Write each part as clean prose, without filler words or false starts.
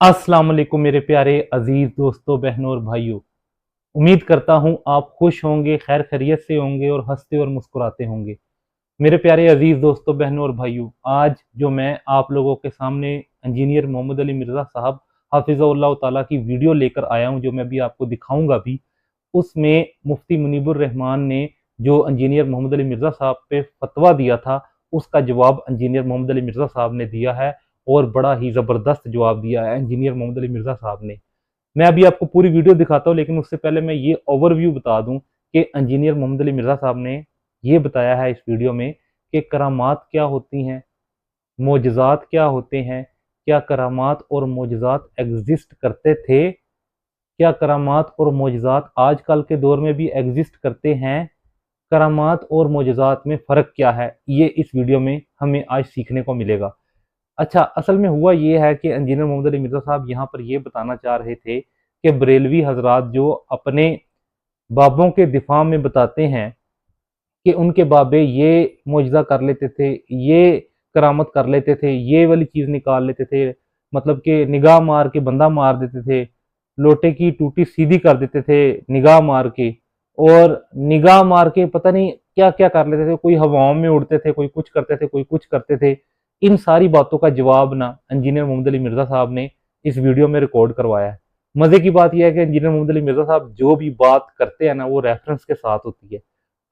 अस्सलाम वालेकुम मेरे प्यारे अजीज दोस्तों, बहनों और भाइयों। उम्मीद करता हूँ आप खुश होंगे, खैर खैरियत से होंगे और हंसते और मुस्कुराते होंगे। मेरे प्यारे अजीज दोस्तों, बहनों और भाइयों, आज जो मैं आप लोगों के सामने इंजीनियर मोहम्मद अली मिर्ज़ा साहब हाफिज़हुल्लाह ताला की वीडियो लेकर आया हूँ, जो मैं अभी आपको दिखाऊंगा भी। उसमें मुफ्ती मुनीबुर रहमान ने जो इंजीनियर मोहम्मद अली मिर्ज़ा साहब पे फतवा दिया था, उसका जवाब इंजीनियर मोहम्मद अली मिर्ज़ा साहब ने दिया है और बड़ा ही ज़बरदस्त जवाब दिया है इंजीनियर मोहम्मद अली मिर्ज़ा साहब ने। मैं अभी आपको पूरी वीडियो दिखाता हूँ, लेकिन उससे पहले मैं ये ओवरव्यू बता दूं कि इंजीनियर मोहम्मद अली मिर्ज़ा साहब ने ये बताया है इस वीडियो में कि करामात क्या होती हैं, मोजज़ात क्या होते हैं, क्या करामात और मोजज़ात एग्जिस्ट करते थे, क्या करामात और मोजज़ात आजकल के दौर में भी एग्जिस्ट करते हैं, करामात और मोजज़ात में फ़र्क क्या है, ये इस वीडियो में हमें आज सीखने को मिलेगा। अच्छा, असल में हुआ ये है कि इंजीनियर मोहम्मद अली मिर्ज़ा साहब यहाँ पर ये बताना चाह रहे थे कि बरेलवी हजरात जो अपने बाबों के दिफा में बताते हैं कि उनके बाबे ये मुआजिज़ा कर लेते थे, ये करामत कर लेते थे, ये वाली चीज़ निकाल लेते थे, मतलब कि निगाह मार के बंदा मार देते थे, लोटे की टूटी सीधी कर देते थे निगाह मार के, और निगाह मार के पता नहीं क्या क्या कर लेते थे, कोई हवाओं में उड़ते थे, कोई कुछ करते थे, कोई कुछ करते थे। इन सारी बातों का जवाब ना इंजीनियर मोहम्मद अली मिर्ज़ा साहब ने इस वीडियो में रिकॉर्ड करवाया है। मज़े की बात यह है कि इंजीनियर मोहम्मद अली मिर्ज़ा साहब जो भी बात करते हैं ना, वो रेफरेंस के साथ होती है।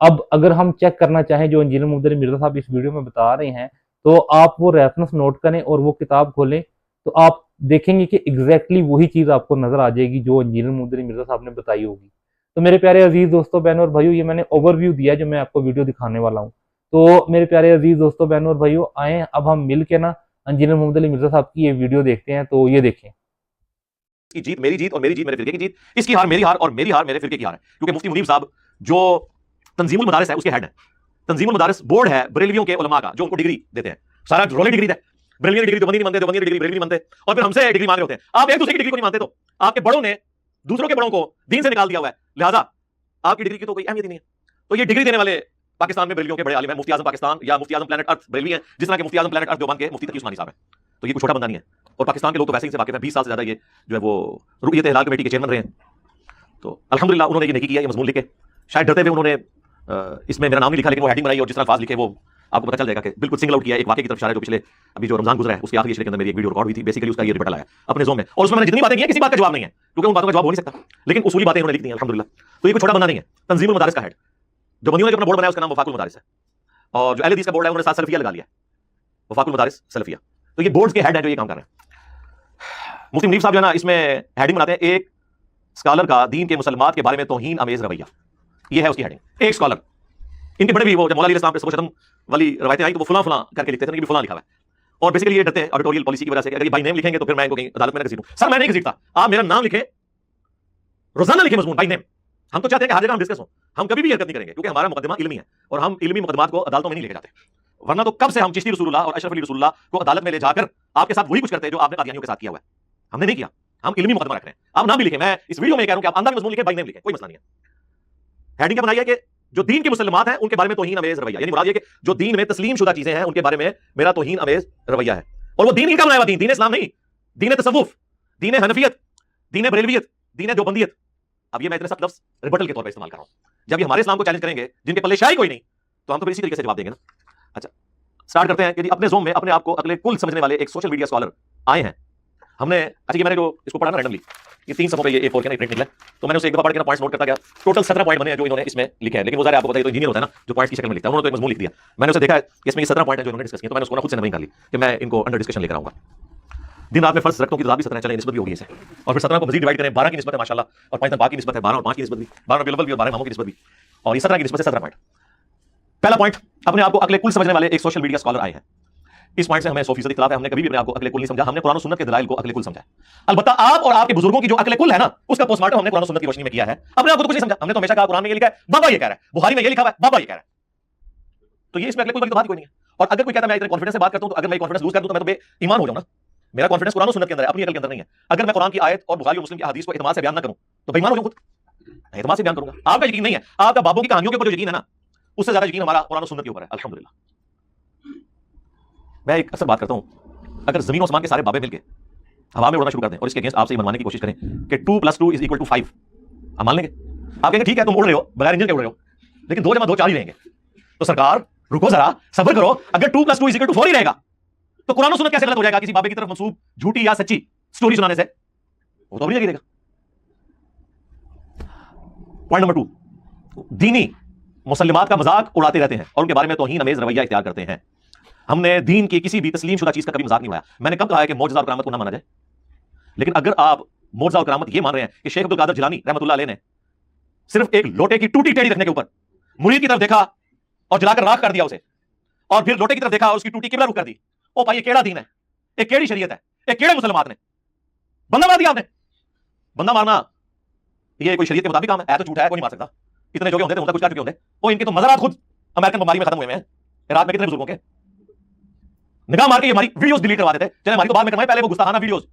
अब अगर हम चेक करना चाहें जो इंजीनियर मोहम्मद अली मिर्ज़ा साहब इस वीडियो में बता रहे हैं, तो आप वो रेफरेंस नोट करें और वो किताब खोलें, तो आप देखेंगे कि एग्जैक्टली वही चीज़ आपको नजर आ जाएगी जो इंजीनियर मोहम्मद अली मिर्ज़ा साहब ने बताई होगी। तो मेरे प्यारे अजीज दोस्तों, बहनों और भाइयों, ये मैंने ओवरव्यू दिया जो मैं आपको वीडियो दिखाने वाला हूँ। तो मेरे प्यारे अजीज दोस्तों, बहनों और भाइयों, आए अब हम मिल के ना इंजीनियर मोहम्मद अली मिर्ज़ा साहब की ये वीडियो देखते हैं। तो ये देखें। की जीत मेरी जीत और मेरी जीत मेरे फिरके की जीत, इसकी हार मेरी हार और मेरी हार मेरे फिरके की हार है। क्योंकि मुफ्ती मुनीब साहब जो तंजीमुल मदारिस है उसके हेड है। तंजीमुल मदारिस बोर्ड है बरेलवियों के उलमा का, जो उनको डिग्री देते हैं। सारा रोले डिग्री है। बरेलवी डिग्री देवबंदी नहीं मानते, देवबंदी डिग्री बरेलवी नहीं मानते, और फिर हमसे डिग्री मांग रहे होते हैं। आप एक दूसरे की डिग्री को नहीं मानते, तो आपके बड़ों ने दूसरों के बड़ों को दीन से निकाल दिया हुआ है, लिहाजा आपकी डिग्री की तो कोई अहमियत ही नहीं है। तो ये डिग्री देने वाले पाकिस्तान में बरेलवियों के बड़े आलिम है, मुफ्ती आजम पाकिस्तान या मुफ्ती आजम प्लेनेट अर्थ बरेलवी है, जिस तरह के मुफ्ती आजम प्लेनेट अर्थ देवबंद के मुफ्ती तकी उस्मानी साहब है। तो ये कोई छोटा बंदा नहीं है, और पाकिस्तान के लोग तो वैसे ही से वाकिफ है। 20 साल से ज्यादा ये जो है वो रुकयत हिलाल कमेटी के चेयरमैन रहे हैं। तो अल्हम्दुलिल्लाह उन्होंने ये नेकी किया, ये मजमून लिखे। शायद डरते हुए उन्होंने इसमें मेरा नाम नहीं लिखा, लेकिन वो हेडिंग बनाई और जिस तरह अल्फाज लिखे वो आपको पता चल जाएगा कि बिल्कुल सिंगल आउट किया एक वाकये की तरफ इशारा है, जो पिछले अभी जो रमजान गुजरा है उसके आखिरी इशरे के अंदर मेरी एक वीडियो रिकॉर्ड हुई थी। बेसिकली उसका ये रिपोर्ट आया अपने जोन में, और उसमें मैंने जितनी बातें की हैं किसी बात का जवाब नहीं है, क्योंकि उन बातों का जवाब हो नहीं सकता, लेकिन उसूली बातें उन्होंने लिख दी हैं अल्हम्दुलिल्लाह। तो ये कोई छोटा बंदा नहीं है, तंजीमुल मदारिस का हेड। जो बंदियों ने जो अपना बोर्ड बनाया उसका नाम वफाकुल मदारिस है, और जो अहले हदीस का बोर्ड है उन्होंने साथ सलफिया लगा लिया, वफाकुल मदारिस सलफिया। तो ये बोर्ड के हेड है जो ये काम कर रहे हैं। मुफ्ती मुनीब साहब जो है ना, इसमें हेडिंग बनाते हैं एक स्कॉलर का दीन के मुसलमान के बारे में तौहीन अमेज रवैया, ये है उसकी हेडिंग। एक स्कॉलर, इनके बड़े भी वो जब मौला अली इस्लाम पे सबको खत्म वाली रवायतें आई तो वो फलां फलां करके लिखते थे, कि भी फलां लिखा हुआ है। और बेसिकली ये डरते हैं एडिटोरियल पॉलिसी की वजह से कि अगर ये बाई नेम लिखेंगे तो फिर मैं इनको कहीं अदालत में ना घसीटूं। सर मैं नहीं घसीटता, आप मेरा नाम लिखें, रोजाना लिखें मजमून बाई नेम। हम तो चाहते हैं कि हर जगह हम डिस्कस हो, हम कभी भी हरकत नहीं करेंगे, क्योंकि हमारा मुकदमा इल्मी है और हम इल्मी मुकदमात को अदालतों में नहीं लेके जाते। वरना तो कब से हम चिश्ती रसूलुल्लाह और अशरफ अली रसूलुल्लाह को अदालत में ले जाकर आपके साथ वही कुछ करते हैं जो आपने कादियानियों के साथ किया हुआ है। हमने नहीं किया, हम इल्मी मुकदमा रख रहे हैं। आप नाम भी लिखें, मैं इस वीडियो में कह रहा हूं कि आप अंदर मजमून लिखें, बाई नेम लिखें, कोई मसला नहीं है। हेडिंग क्या बनाई है कि जो दीन के मुसलमान हैं उनके बारे में तौहीन अमेज रवैया, यानी मुराद ये कि जो दीन में तस्लीम शुदा चीजें हैं उनके बारे में मेरा तौहीन अमेज रवैया है। और वो दीन इनका बनाया हुआ दीन, दीन इस्लाम नहीं, दीन तसव्वुफ, दीन हनफियत, दीन बरेलवियत, दीन देवबंदियत। अब ये मैं इतने सख्त लफ्ज रिबटल के तौर पर इस्तेमाल कर रहा हूं। जब ये हमारे इस्लाम को चैलेंज करेंगे जिनके पल्ले शाही कोई नहीं, तो हम तो इसी तरीके से जवाब देंगे ना। अच्छा, स्टार्ट करते हैं कि अपने जोम में अपने आप को अगले कुल समझने वाले एक सोशल मीडिया स्कॉलर आए हैं। हमने अच्छा ये मैंने जो इसको पढ़ा ना रैंडमली, ये 3 सफों पे ये A4 के ना प्रिंट निकला, तो मैंने उसे एक दफा पढ़ के ना पॉइंट्स नोट करता गया। टोटल 17 पॉइंट बने हैं जो इन्होंने इसमें लिखे हैं, लेकिन वो ज़रा आपको बताइए तो इंजीनियर होता है ना जो पॉइंट्स की शक्ल में लिखता है, उन्होंने तो एक मजमून लिख दिया। मैंने उसे देखा है कि इसमें ये 17 पॉइंट है जो इन्होंने डिस्कस किया, तो मैंने उसको ना खुद से नवीं कर ली कि मैं इनको अंडर डिस्कशन लेकर आऊंगा। दिन रात में फर्ज रखता हूं कि रात भी 17 चले, निस्बत भी होगी इसे, और फिर 17 को मजीद डिवाइड करें, 12 की निस्बत है माशाल्लाह, और 5 बाकी निस्बत है, 12 और 5 की निस्बत भी, 12 बिलवल भी और 12 इमामों की निस्बत भी, और ये 17 की निस्बत से 17 पॉइंट। पहला पॉइंट, अपने आप को अगले कुल समझने वाले एक सोशल मीडिया स्कॉलर आए हैं। इस पॉइंट से हमें 100% इख्तिलाफ है, हमने कभी भी अपने आप को अकले कुल नहीं समझा, हमने कुरान और सुन्नत के दलाइल को अकले कुल समझा। अलबत्ता आप और आपके बुजुर्गों की जो अकले कुल है ना, उसका पोस्टमार्टम हमने कुरान और सुन्नत की रोशनी में किया है। अपने आप को तो कुछ नहीं समझा, हमने तो हमेशा कहा कुरान में ये लिखा है, बाबा ये कह रहा है, बुखारी में ये लिखा हुआ है, बाबा ये कह रहा है। तो ये इसमें अकले कुल की तो बात कोई नहीं है। और अगर कोई कहता है मैं इतने कॉन्फिडेंस से बात करता हूं, तो अगर मैं कॉन्फिडेंस लूज कर दूं तो मैं तो बेईमान हो जाऊं ना। मेरा कॉन्फिडेंस कुरान और सुन्नत के अंदर है, अपनी अकल के अंदर नहीं है। अगर मैं कुरान की आयत और बुखारी और मुस्लिम की हदीस को इत्मीनान से बयान ना करूं तो बेईमान हो जाऊं खुद, इत्मीनान से बयान करूंगा। आपका यकीन नहीं है, आपका बाबों की कहानियों के ऊपर जो यकीन है ना, उससे ज्यादा यकीन हमारा कुरान और सुन्नत के ऊपर है अल्हम्दुलिल्लाह। मैं एक असल बात करता हूं, अगर जमीन और आसमान के सारे बाबे मिलके हवा में उड़ना शुरू कर दें और इसके अगेंस्ट आपसे मनवाने की कोशिश करें कि 2 + 2 = 5, आप मान लेंगे? आप कहेंगे ठीक है तुम उड़ रहे हो, बगैर इंजन के उड़ रहे हो, लेकिन 2 + 2 4 ही रहेंगे। तो सरकार रुको जरा, सब्र करो। अगर 2 + 2 = 4 ही रहेगा तो कुरान और सुन्नत कैसे गलत हो जाएगा किसी बाबे की तरफ मंसूब झूठी या सच्ची स्टोरी सुनाने से? वो तो नहीं गिरेगा। पॉइंट नंबर 2, दीनी मुसल्लिमात का मजाक उड़ाते रहते हैं और उनके बारे में तौहीन अमेज रवैया इख्तियार करते हैं। हमने दीन की किसी भी तस्लीम शुदा चीज का कभी मजाक नहीं उड़ाया। मैंने कब कहा है कि मौजज़ा और करामत को ना माना जाए? लेकिन अगर आप मौजज़ा और करामत ये मान रहे हैं कि शेख अब्दुल कादिर जिलानी रहमतुल्लाह अलैह ने सिर्फ एक लोटे की टूटी टेढ़ी रखने के ऊपर मुरीद की तरफ देखा और जलाकर राख कर दिया उसे, और फिर लोटे की तरफ देखा और उसकी टूटी किबला रुख कर दी, ओ भाई ये केड़ा दीन है, एक केड़ी शरीयत है, एक केड़े मुसलमान ने बंदा मार दिया आपने? बंदा मारना ये कोई शरीयत के मुताबिक काम है? तो झूठा है, कोई नहीं मार सकता। इतने जोगे होते थे, उनका कुछ कर चुके होते। वो इनके तो मज़ारात खुद अमेरिकन बमबारी में खत्म हुए हैं। इराक में कितने बुजुर्गों के निगाह मार के ये हमारी वीडियोस डिलीट करवा देते। चले हमारी तो बाद में करवाएं, पहले वो गुस्ताखाना वीडियोस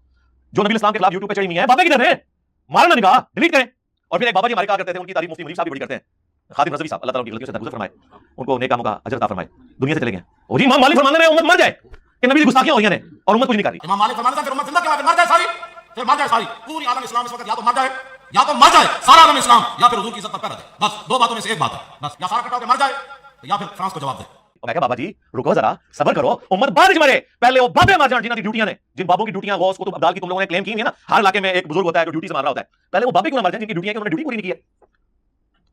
जो नबी इस्लाम के खिलाफ यूट्यूब पे चढ़ी हुई हैं, बाबा किधर है, मारना निगाह डिलीट करें। और फिर एक बाबा जी हमारे कहा करते थे, उनकी तारीफ मुफ्ती मुनीर साहब भी बड़ी करते हैं, खादिम रज़वी साहब, अल्लाह ताला उनकी गलतियों से दरगुजर फरमाए, उनको नेक कामों का अजर अता फरमाए, दुनिया से चले गए। और जी इमाम मालिक फरमाने रहे उम्मत मर जाए कि नबी की गुस्ताखियां हो रही हैं और उम्मत कुछ नहीं कर रही। इमाम मालिक फरमाते थे फिर उम्मत जिंदा क्यों है, मर जाए सारी, फिर मर जाए सारी पूरी आलम इस्लाम इस वक्त या तो मर जाए, या तो मर जाए सारा आलम इस्लाम, या फिर हुजूर की इज्जत पर पैर दे। बस 2 बातों में से एक बात है, बस या सारा कटा होकर मर जाए या फिर फ्रांस को जवाब दे। और मैं कहा बाबा जी रुको जरा, सब्र करो, उम्मत बाद में मरे, पहले वो बाबे मार जाए जिनकी ड्यूटियां ने, जिन बाबों की ड्यूटियां गौस कुतुब अब्दाल की तुम लोगों ने क्लेम की है ना, हर इलाके में एक बुजुर्ग होता है जो ड्यूटी से मार रहा होता है, पहले वो बाबे क्यों ना मर जाए जिनकी ड्यूटियां उन्होंने ड्यूटी पूरी नहीं की है।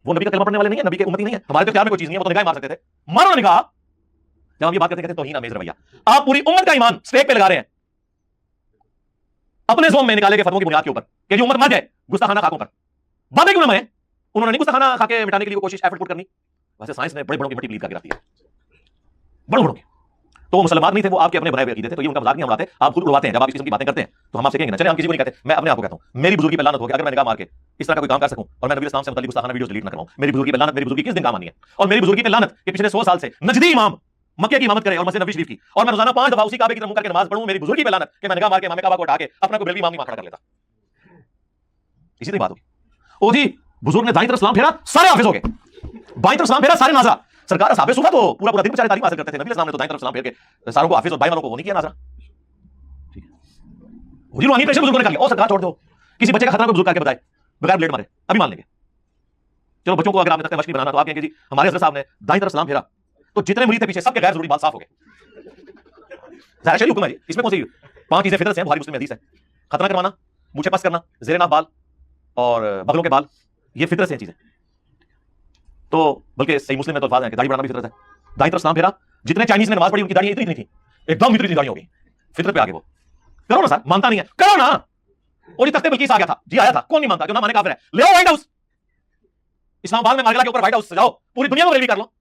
वो नबी का कलमा पढ़ने वाले नहीं है, नबी के उम्मती नहीं है, हमारे तो प्यार में कोई चीज नहीं है, वो तो निगाह मार सकते थे, मारो ना निगाह। जब हम ये बात करते हैं तौहीन अमेज रवैया, आप पूरी उम्मत का ईमान स्टेक पे लगा रहे हैं अपने ज़ोम में निकाले गए फतवों की बुनियाद के ऊपर कि जो उम्मत मर जाए गुस्ताखाना खाकों पर। बाबे क्यों ना मरे? उन्होंने नहीं गुस्ताखाना खा के मिटाने के लिए कोशिश एफर्ट पुट करनी। वैसे साइंस ने बड़े बड़ों की मट्टी प्लीज करके रखती है, बड़ों बड़ों की। तो वो मुसलमान नहीं थे, वो आपके अपने बनाए हुए अकीदे थे, तो ये उनका मजाक नहीं उड़ाते, आप खुद उड़वाते हैं। जब आप इस किस्म की बातें करते हैं तो हम आपसे कहेंगे ना, चले हम किसी को नहीं कहते, मैं अपने आप को कहता हूं मेरी बुजुर्गी पे लानत हो गया अगर मैं निगाह मार के इस तरह का कोई काम कर सकूं और मैं नबी इस्लाम से मुताल्लिक गुस्ताखाना वीडियोस डिलीट ना करवाऊं। मेरी बुजुर्गी पे लानत, मेरी बुजुर्गी किस दिन काम आनी है? और मेरी बुजुर्गी पे लानत कि पिछले 100 साल से नजदी इमाम मक्के की इमामत करे और मस्जिद नबी शरीफ की, और मैं रोजाना 5 दफा उसी काबे की तरफ मुंह करके नमाज पढ़ूं। मेरी बुजुर्गी पे लानत कि मैं निगाह मार के इमाम काबा को उठा के अपना को बेलवी इमाम नहीं खड़ा कर लेता। इसी तरह बात होगी। ओ जी बुजुर्ग ने दाईं तरफ सलाम फेरा, सारे हाफिज हो गए, बाईं तरफ सलाम फेरा, सारे नाज़रा। सरकार असहाबे सुबह तो पूरा पूरा दिन बेचारे तालीम हासिल करते थे, नबी इस्लाम ने तो दाईं तरफ सलाम फेर के सारों को हाफिज और बाईं वालों को वो नहीं किया नाज़रा। ठीक है, हुजूर रूहानी प्रेशर बुजुर्गों ने कर लिया, ओ सरकार छोड़ दो, किसी बच्चे का खतरा को बुजुर्ग करके बताए बगैर ब्लेड मारे, अभी मान लेंगे। चलो बच्चों को अगर आपने तक मछली बनाना तो आप कहेंगे जी हमारे हज़रत साहब ने दाईं तरफ सलाम फेरा तो जितने मुरीद थे पीछे सबके गैर जरूरी बाल साफ हो गए। ज़ाहिर शरीय हुक्म है जी, इसमें कौन सी 5 चीजें फितरत से हैं, बुखारी मुस्लिम में हदीस है। खतना करवाना, मूछें पस करना, ज़ेरे नाफ बाल और बगलों के बाल, ये फितरत से चीजें। तो बल्कि सही मुस्लिम में तो अल्फाज हैं कि दाढ़ी बढ़ाना भी फितरत है। दाईं तरफ सलाम फेरा, जितने चाइनीज ने नमाज पढ़ी उनकी दाढ़ी इतनी थी, एकदम इतनी दाढ़ी हो गई, फितरत पे आगे वो। करो ना सर, मानता नहीं है, करो ना। और ये तख्ते बिल्किस आ गया था जी, आया था, कौन नहीं मानता, जो ना माने काफिर है। ले आओ व्हाइट हाउस, इस्लामाबाद में मार्गला के ऊपर व्हाइट हाउस सजाओ, पूरी दुनिया में रैली कर लो,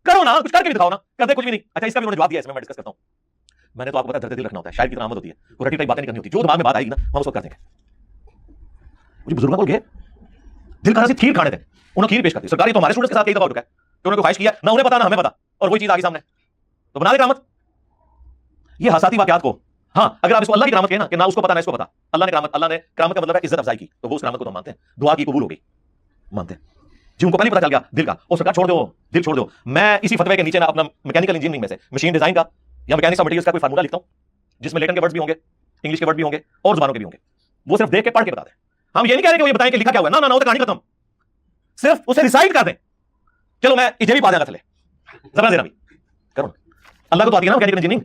करो ना, कुछ करके दिखाओ ना। करते कुछ भी नहीं। अच्छा इसका भी उन्होंने जवाब दिया, इसमें मैं डिस्कस करता हूं। मैंने तो आपको बताया दर्द दिल रखना होता है, शायद की तरह आमद होती है, कोई रटी टाइप बातें नहीं करनी होती, जो दिमाग में बात आएगी ना हम उसको कर देंगे। मुझे बुजुर्गों को गए दिल का खीर खाने थे, उन्होंने खीर पेश कर दी। सरकारी तो हमारे स्टूडेंट्स के साथ कई दफा हो चुका है कि उन्होंने ख्वाहिश किया ना, उन्हें पता ना हमें पता, और वही चीज आ गई सामने, तो बना दे करामत। ये हसाती वाकयात को, हाँ अगर आप इसको अल्लाह की करामत कहें ना कि ना उसको पता ना इसको पता, अल्लाह ने करामत का मतलब है इज्जत अफजाई की, तो वो उस करामत को तो मानते हैं, दुआ की कबूल हो गई, मानते हैं जी। उनको पहले पता चल गया दिल का, और सरकार छोड़ दो, दिल छोड़ दो। मैं इसी फतवे के नीचे ना अपना मैकेनिकल इंजीनियरिंग में से मशीन डिजाइन का या मैकेनिक्स मटेरियल्स का कोई फार्मूला लिखता हूं, जिसमें लेटिन के वर्ड्स भी होंगे, इंग्लिश के वर्ड भी होंगे और जुबानों के भी होंगे। वो सिर्फ देख के पढ़ के बता दें। हम ये नहीं कह रहे कि वो ये बताएं कि लिखा क्या हुआ, ना ना ना, वो तो कहानी खत्म, सिर्फ उसे रिसाइट कर दें। चलो मैं इजे भी पा जाऊंगा, चले जबरा देना भी करो ना, अल्लाह को तो आती है ना मैकेनिकल इंजीनियरिंग,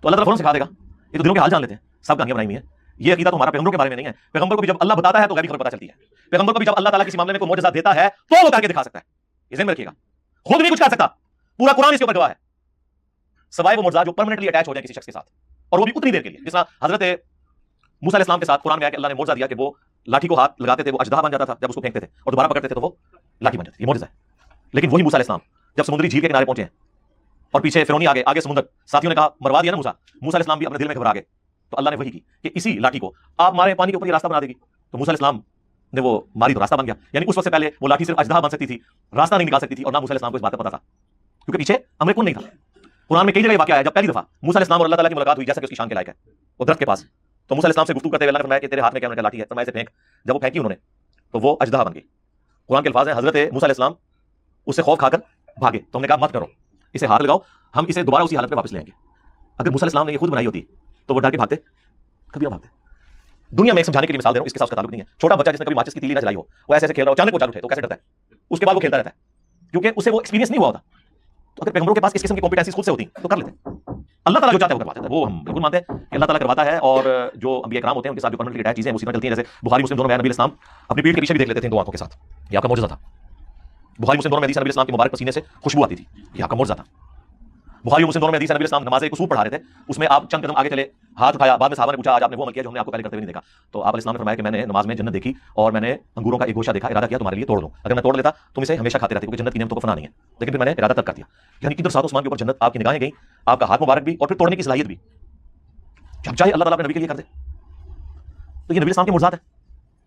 तो अल्लाह ताला फौरन सिखा देगा। ये तो दिलों के हाल जान लेते हैं, सब कहानियां बनाई हुई है। ये अकीदा तो हमारा पैगंबरों के बारे में नहीं है। पैगंबर को भी जब अल्लाह बताता है तो गैबी खबर पता चलती है। पैगंबर को भी जब अल्लाह ताला किसी मामले में कोई मोजज़ा देता है तो वो करके दिखा सकता है, इसे में रखिएगा। खुद नहीं कुछ कर सकता, पूरा कुरान इसके ऊपर गवाह है, सवाए वो मोजज़ा जो परमानेंटली अटैच हो जाए किसी शख्स के साथ, और वो भी उतनी देर के लिए। जिस तरह हजरत मूसा अलैहिस्सलाम के साथ कुरान में आया कि अल्लाह ने मोजज़ा दिया कि वो लाठी को हाथ लगाते थे वो अजदहा बन जाता था, जब उसको फेंकते थे और दोबारा पकड़ते थे तो वो लाठी बन जाती थी। ये मोजज़ा है। लेकिन वही मूसा अलैहिस्सलाम जब समुद्री झील के किनारे पहुंचे हैं और पीछे फिरौनी आगे आगे समुद्र, साथियों ने कहा मरवा दिया ना मूसा, मूसा अलैहिस्सलाम भी अपने दिल में घबरा गए, तो अल्लाह ने वही की कि इसी लाठी को आप मारे पानी के ऊपर ये रास्ता बना देगी। तो मूसा अलैहिस्सलाम ने वो मारी तो रास्ता बन गया। यानी उस वक्त से पहले वो लाठी सिर्फ अजदहा बन सकती थी, रास्ता नहीं निकाल सकती थी, और ना मूसा अलैहिस्सलाम को इस बात का पता था क्योंकि पीछे अमर कौन नहीं था। कुरान में कई जगह वाकया है जब पहली दफा मूसा अलैहिस्सलाम और अल्लाह ताला की मुलाकात हुई, जैसा कि उसकी शान के लायक है, वो दरख्त के पास, तो मूसा अलैहिस्सलाम से गुफ्तगू करते हुए अल्लाह ने फरमाया कि तेरे हाथ में क्या? उन्होंने लाठी है, फरमाया से फेंक। जब वो फेंकी उन्होंने तो वो अजदहा बन गई। कुरान के अल्फाज हैं हजरत मूसा अलैहिस्सलाम उससे खौफ खाकर भागे, तो हमने कहा मत करो, इसे हाथ लगाओ, हम इसे दोबारा उसी हालत में वापस ले आएंगे। अगर मूसा अलैहिस्सलाम ने ये खुद बनाई होती तो वो डर के भागते, कभी ना भागते। दुनिया में एक समझाने के लिए मिसाल दे रहा हूं, इसके साथ उसका ताल्लुक नहीं है। छोटा बच्चा जिसने कभी माचिस की तीली ना जलाई हो, वो ऐसे ऐसे खेल रहा हो, अचानक वो चालू उठे तो कैसे डरता है, उसके बाद वो खेलता रहता है, क्योंकि उससे वो एक्सपीरियंस नहीं हुआ होता। तो अगर पैगंबरों के पास इस किस्म की कॉम्पिटेंसीज खुद से होती तो कर लेते। अल्लाह ताला जो चाहता है वो करवाता है, वो हम बिल्कुल मानते हैं कि अल्लाह ताला करवाता है। और जो अंबिया इकराम होते हैं उनके साथ जो परमानेंटली अटैच चीजें उसी में चलती हैं। जैसे बुखारी मुस्लिम दोनों में नबी इस्लाम अपनी पीठ के पीछे भी देख लेते थे दो आंखों के साथ, ये आपका मौजूदा था। बुखारी मुस्लिम दोनों में हदीस नबी इस्लाम के मुबारक पसीने से खुशबू आती थी, ये आपका मौजूदा था। बुखारी मुस्लिम दोनों में हदीस नबी इस्लाम नमाज एक उसूल पढ़ा रहे थे, उसमें आप चंद कदम आगे चले, हाथ उठाया, बाद में साहबा ने पूछा आज आपने वो अमल किया जो हमने आपको पहले करते हुए नहीं देखा। तो आप इस्लाम ने फरमाया कि मैंने नमाज में जन्नत देखी और मैंने अंगूरों का एक गोशा देखा, इरादा किया तुम्हारे लिए तोड़ दूं, अगर मैं तोड़ लेता तुम इसे हमेशा खाते रहते, क्योंकि जन्नत की नेमतों को फना नहीं है, लेकिन फिर मैंने इरादा तक कर दिया। यानी कि इधर सात आसमान के ऊपर जन्नत, आपकी निगाहें गई, आपका हाथ मुबारक भी, और फिर तोड़ने की सलाहियत भी, जब चाहे अल्लाह ताला अपने नबी के लिए कर दे। तो ये नबी इस्लाम की मुर्जात है,